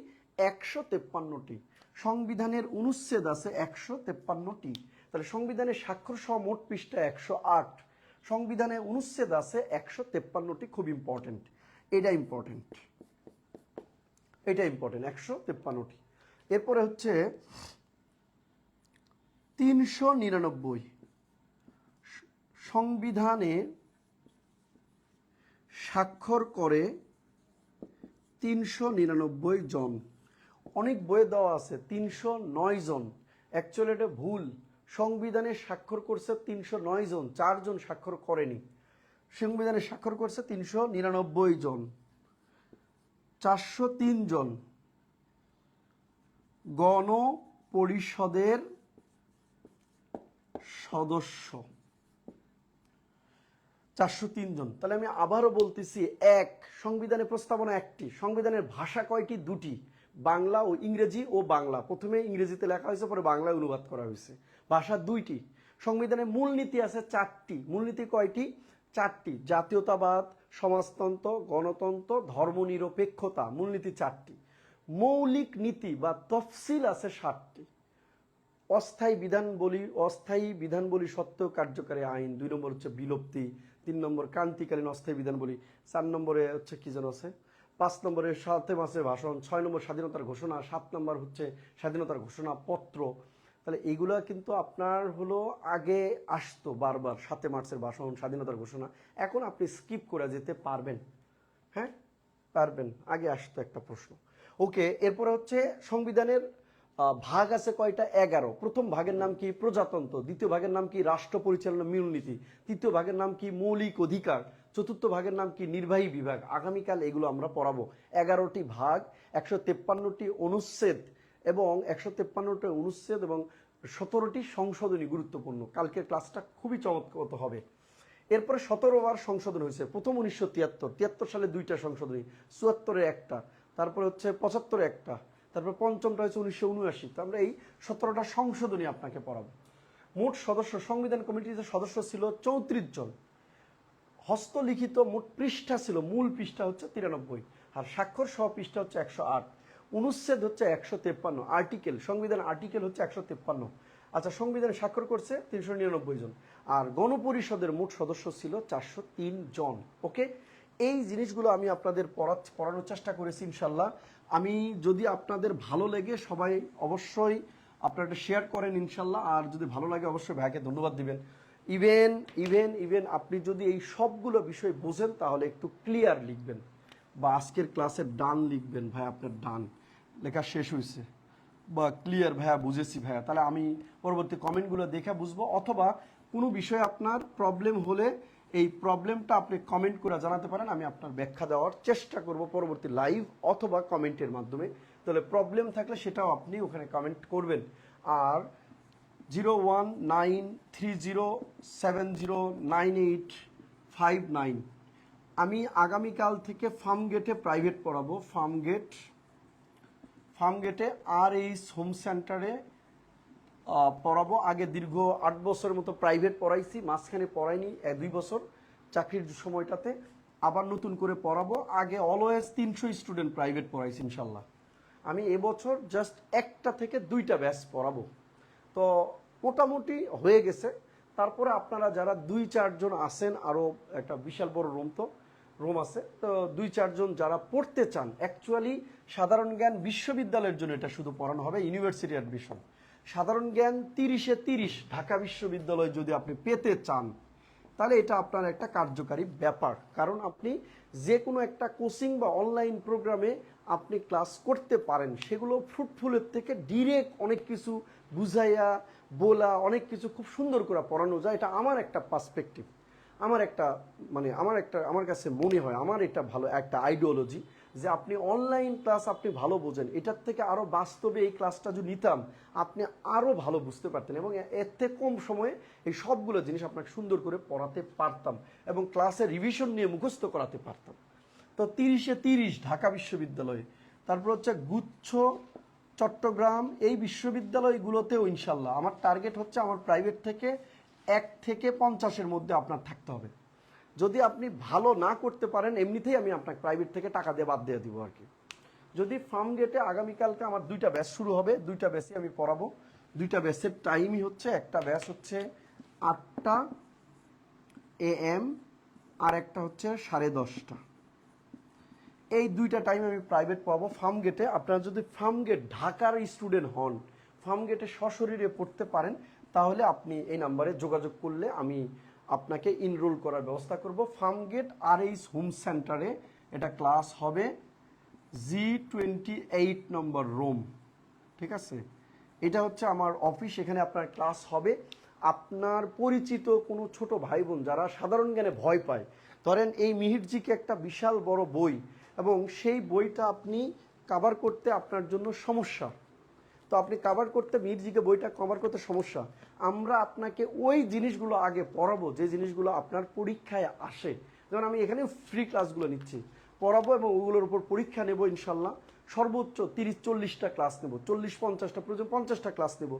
153টি। সংবিধানের অনুচ্ছেদ আছে 153টি। তাহলে সংবিধানের স্বাক্ষর সহ মোট পৃষ্ঠা 108, সংবিধানে অনুচ্ছেদ আছে 153টি। খুব ইম্পর্টেন্ট, এটা ইম্পর্টেন্ট, এটা ইম্পর্টেন্ট, 153টি। এরপরে হচ্ছে 399 সংবিধানে স্বাক্ষর করে 399 জন। অনেক বইয়ে দেওয়া আছে 309 জন, অ্যাকচুয়ালি এটা ভুল। সংবিধানে স্বাক্ষর করছে 309 জন, 4 জন স্বাক্ষর করেনি। সংবিধানে স্বাক্ষর করছে 399 জন। 403 জন গণপরিষদের সদস্য, 403 জন। তাহলে আমি আবারও বলতেছি, এক, সংবিধানের প্রস্তাবনা একটি, সংবিধানের ভাষা কয়টি? দুটি, বাংলা ও ইংরেজি ও বাংলা। প্রথমে ইংরেজিতে লেখা হয়েছে, পরে বাংলায় অনুবাদ করা হয়েছে। ভাষা দুইটি। সংবিধানের মূলনীতি আছে 4টি। মূলনীতি কয়টি? 4টি। জাতীয়তাবাদ, সমাজতন্ত্র, গণতন্ত্র, ধর্মনিরপেক্ষতা, মূলনীতি 4টি। মৌলিক নীতি বা তফসিল আছে 7টি। অস্থায়ী বিধানবলী সত্ত্বেও কার্যকারী আইন, 2 নম্বর হচ্ছে বিলুপ্তি, 3 নম্বর ক্রান্তিকালীন অস্থায়ী বিধানবলী, 4 নম্বরে হচ্ছে কি যেন আছে, 5 নম্বরে 7 মাসের ভাষণ, 6 নম্বর স্বাধীনতার ঘোষণা, 7 নম্বর হচ্ছে স্বাধীনতার ঘোষণা পত্র। তাহলে এইগুলা কিন্তু আপনার হলো আগে আসতো বারবার, 7 মার্চের ভাষণ, স্বাধীনতার ঘোষণা। এখন আপনি স্কিপ করে যেতে পারবেন, হ্যাঁ পারবেন, আগে আসতো একটা প্রশ্ন। ওকে, এরপরে হচ্ছে সংবিধানের ভাগ আছে কয়টা? 11। প্রথম ভাগের নাম কি? প্রজাতন্ত্র। দ্বিতীয় ভাগের নাম কি? রাষ্ট্র পরিচালনা মূলনীতি। তৃতীয় ভাগের নাম কি? মৌলিক অধিকার। চতুর্থ ভাগের নাম কি? নির্বাহী বিভাগ। আগামীকাল এগুলো আমরা পড়াবো। 11টি ভাগ, 153টি অনুচ্ছেদ এবং 153টি অনুচ্ছেদ এবং 17টি সংশোধনী গুরুত্বপূর্ণ। কালকের ক্লাসটা খুবই চমৎকার হবে। এরপরে 17 বার সংশোধন হয়েছে। প্রথম 1973 সালে 2টা সংশোধনী, 74-এ একটা, তারপরে হচ্ছে 75-এ একটা, তারপর পঞ্চমটা হচ্ছে 1979। তো আমরা এই 17টা সংশোধনী আপনাকে পড়াবো। মোট সদস্য সংবিধান কমিটিতে সদস্য ছিল 34 জন। হস্তলিখিত মোট পৃষ্ঠা ছিল, মূল পৃষ্ঠা হচ্ছে 93 আর স্বাক্ষর সহ পৃষ্ঠা হচ্ছে 108। অনুচ্ছেদ হচ্ছে 153, আর্টিকেল, সংবিধান আর্টিকেল হচ্ছে 153। আচ্ছা, সংবিধানে স্বাক্ষর করছে 399 জন, আর গণপরিষদের মোট সদস্য ছিল 403 জন। ওকে, এই জিনিসগুলো আমি আপনাদের পড়ানোর চেষ্টা করেছি ইনশাল্লাহ। আমি যদি আপনাদের ভালো লেগে সবাই অবশ্যই আপনারা এটা শেয়ার করেন ইনশাল্লাহ, আর যদি ভালো লাগে অবশ্যই ভাইকে ধন্যবাদ দিবেন। ইভেন আপনি যদি এই সবগুলো বিষয় বোঝেন তাহলে একটু ক্লিয়ার লিখবেন, বা আজকের ক্লাসের ডান লিখবেন, ভাই আপনার ডান লেখা শেষ হয়েছে, বা ক্লিয়ার ভাইয়া বুঝেছি ভাইয়া, তাহলে আমি পরবর্তী কমেন্টগুলো দেখে বুঝবো। অথবা কোনো বিষয়ে আপনার প্রবলেম হলে এই প্রবলেমটা আপনি কমেন্ট করে জানাতে পারেন, আমি আপনার ব্যাখ্যা দেওয়ার চেষ্টা করব পরবর্তী লাইভ অথবা কমেন্টের মাধ্যমে। তাহলে প্রবলেম থাকলে সেটাও আপনি ওখানে কমেন্ট করবেন। আর 0193070985 আমি আগামীকাল থেকে ফার্ম গেটে প্রাইভেট পড়াবো। ফার্ম গেটে আর এই হোম সেন্টারে পড়াবো। আগে দীর্ঘ 8 বছরের মতো প্রাইভেট পড়াইছি, মাঝখানে পড়াইনি 2 বছর চাকরির সময়টাতে, আবার নতুন করে পড়াবো। আগে অলওয়েজ 300 স্টুডেন্ট প্রাইভেট পড়াইছি ইনশাল্লাহ। আমি এবছর জাস্ট 1টা থেকে 2টা ব্যাচ পড়াবো, তো মোটামুটি হয়ে গেছে। তারপরে আপনারা যারা 2-4 জন আছেন, আরও একটা বিশাল বড় রুম আছে, তো 2-4 জন যারা পড়তে চান, অ্যাকচুয়ালি সাধারণ জ্ঞান বিশ্ববিদ্যালয়ের জন্য এটা শুধু পড়ানো হবে, ইউনিভার্সিটি অ্যাডমিশন। সাধারণ জ্ঞান 30-এ 30 ঢাকা বিশ্ববিদ্যালয় যদি আপনি পেতে চান তাহলে এটা আপনার একটা কার্যকারী ব্যাপার, কারণ আপনি যে কোনো একটা কোচিং বা অনলাইন প্রোগ্রামে আপনি ক্লাস করতে পারেন, সেগুলো ফ্রুটফুলের থেকে ডিরেক্ট অনেক কিছু বুঝাইয়া বলা, অনেক কিছু খুব সুন্দর করে পড়ানো যায়। এটা আমার একটা পার্সপেক্টিভ, আমার কাছে মনে হয়, আমার এটা ভালো একটা আইডিওলজি, যে আপনি অনলাইন ক্লাস আপনি ভালো বোঝেন, এটার থেকে আরও বাস্তবে এই ক্লাসটা যদি নিতাম আপনি আরও ভালো বুঝতে পারতেন, এবং এর থেকে কম সময়ে এই সবগুলো জিনিস আপনাকে সুন্দর করে পড়াতে পারতাম, এবং ক্লাসে রিভিশন নিয়ে মুখস্থ করাতে পারতাম। তো 30-এ 30 ঢাকা বিশ্ববিদ্যালয়ে, তারপর হচ্ছে গুচ্ছ, চট্টগ্রাম, এই বিশ্ববিদ্যালয়গুলোতেও ইনশাল্লাহ আমার টার্গেট হচ্ছে আমার প্রাইভেট থেকে 1 থেকে 50-এর মধ্যে আপনার থাকতে হবে। যদি আপনি ভালো না করতে পারেন এমনিতেই আমি আপনাকে প্রাইভেট থেকে টাকা দিয়ে বাদ দিয়ে দিব আর কি। যদি ফার্ম গেটে আগামীকালকে আমার 2টা ব্যাচ শুরু হবে, 2টা ব্যাচই আমি পড়াবো। 2টা ব্যাচের টাইমই হচ্ছে, একটা ব্যাচ হচ্ছে 8টা AM আর একটা হচ্ছে 10:30। এই 2টা টাইম আমি প্রাইভেট পাবো ফার্ম গেটে। আপনারা যদি ফার্ম গেট ঢাকার স্টুডেন্ট হন, ফার্ম গেটে সশরীরে পড়তে পারেন, তাহলে আপনি এই নাম্বারে যোগাযোগ করলে আমি আপনাকে ইনরোল করার ব্যবস্থা করব। ফার্ম গেট RH হোম সেন্টারে এটা ক্লাস হবে G28 নম্বর রুম, ঠিক আছে? এটা হচ্ছে আমার অফিস, এখানে আপনার ক্লাস হবে। আপনার পরিচিত কোনো ছোট ভাই বোন যারা সাধারণ জ্ঞানে ভয় পায়, ধরেন এই মিহিরজিকে একটা বিশাল বড় বই, এবং সেই বইটা আপনি কাভার করতে আপনার জন্য সমস্যা, তো আপনি কাভার করতে, মিহিরজিকে বইটা কভার করতে সমস্যা, আমরা আপনাকে ওই জিনিসগুলো আগে পড়াবো যে জিনিসগুলো আপনার পরীক্ষায় আসে। যেমন আমি এখানে ফ্রি ক্লাসগুলো নিচ্ছি, পড়াবো এবং ওগুলোর উপর পরীক্ষা নেব ইনশাল্লাহ। সর্বোচ্চ 30-40টা ক্লাস নেব, 40-50টা, প্রয়োজন 50টা ক্লাস নেব।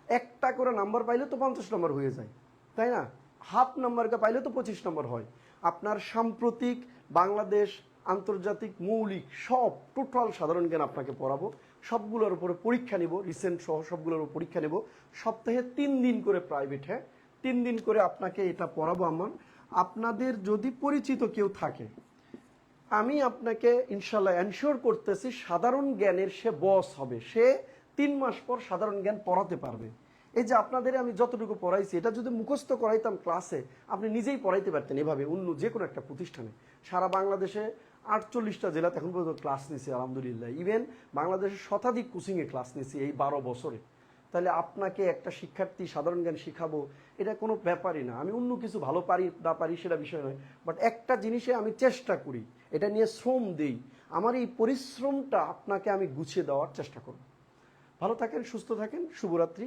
একটা করে নাম্বার পাইলে তো 50 নম্বর হয়ে যায়, তাই না? হাফ নাম্বারকে পাইলে তো 25 নম্বর হয়। আপনার সাম্প্রতিক, বাংলাদেশ, আন্তর্জাতিক, মৌলিক সব টোটাল সাধারণ জ্ঞান আপনাকে পড়াবো। সবগুলোর উপরে পরীক্ষা নেব, রিসেন্ট সহ সবগুলোর উপর পরীক্ষা নেব। সপ্তাহে 3 দিন করে প্রাইভেট, হ্যাঁ 3 দিন করে আপনাকে এটা পড়াবো। আপনাদের যদি পরিচিত কেউ থাকে, আমি আপনাকে ইনশাল্লাহ এনশিওর করতেছি সাধারণ জ্ঞানের সে বস হবে, সে 3 মাস পর সাধারণ জ্ঞান পড়াতে পারবে। এই যে আপনাদের আমি যতটুকু পড়াইছি, এটা যদি মুখস্থ করাইতাম ক্লাসে, আপনি নিজেই পড়াইতে পারতেন এভাবে অন্য যে কোনো একটা প্রতিষ্ঠানে। সারা বাংলাদেশে 48টা জেলাতে এখন পর্যন্ত ক্লাস নিয়েছি আলহামদুলিল্লাহ। ইভেন বাংলাদেশের শতাধিক কোচিংয়ে ক্লাস নিয়েছি এই 12 বছরে। তাহলে আপনাকে একটা শিক্ষার্থী সাধারণ জ্ঞান শিখাবো, এটা কোনো ব্যাপারই না। আমি অন্য কিছু ভালো পারি না পারি সেটা বিষয় নয়, বাট একটা জিনিসে আমি চেষ্টা করি, এটা নিয়ে শ্রম দেই, আমার এই পরিশ্রমটা আপনাকে আমি গুছিয়ে দেওয়ার চেষ্টা করব। ভালো থাকেন, সুস্থ থাকেন, শুভরাত্রি।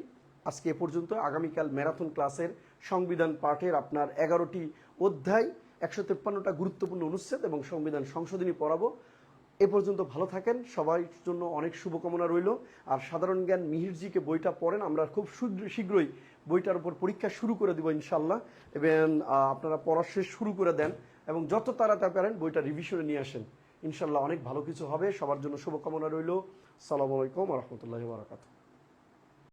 আজকে এ পর্যন্ত। আগামীকাল ম্যারাথন ক্লাসের সংবিধান পাঠের আপনার 11টি অধ্যায়, 153টা গুরুত্বপূর্ণ অনুচ্ছেদ এবং সংবিধান সংশোধনী পড়াবো। এ পর্যন্ত ভালো থাকেন, সবার জন্য অনেক শুভকামনা রইল। আর সাধারণ জ্ঞান মিহিরজিকে বইটা পড়েন, আমরা খুব শীঘ্রই বইটার উপর পরীক্ষা শুরু করে দেবো ইনশাল্লাহ, এবং আপনারা পড়া শেষ শুরু করে দেন এবং যত তাড়াতাড়ি পারেন বইটা রিভিশনে নিয়ে আসেন। ইনশাল্লাহ অনেক ভালো কিছু হবে। সবার জন্য শুভকামনা রইল। আসসালামু আলাইকুম ওয়া রাহমাতুল্লাহি ওয়া বারাকাতুহু।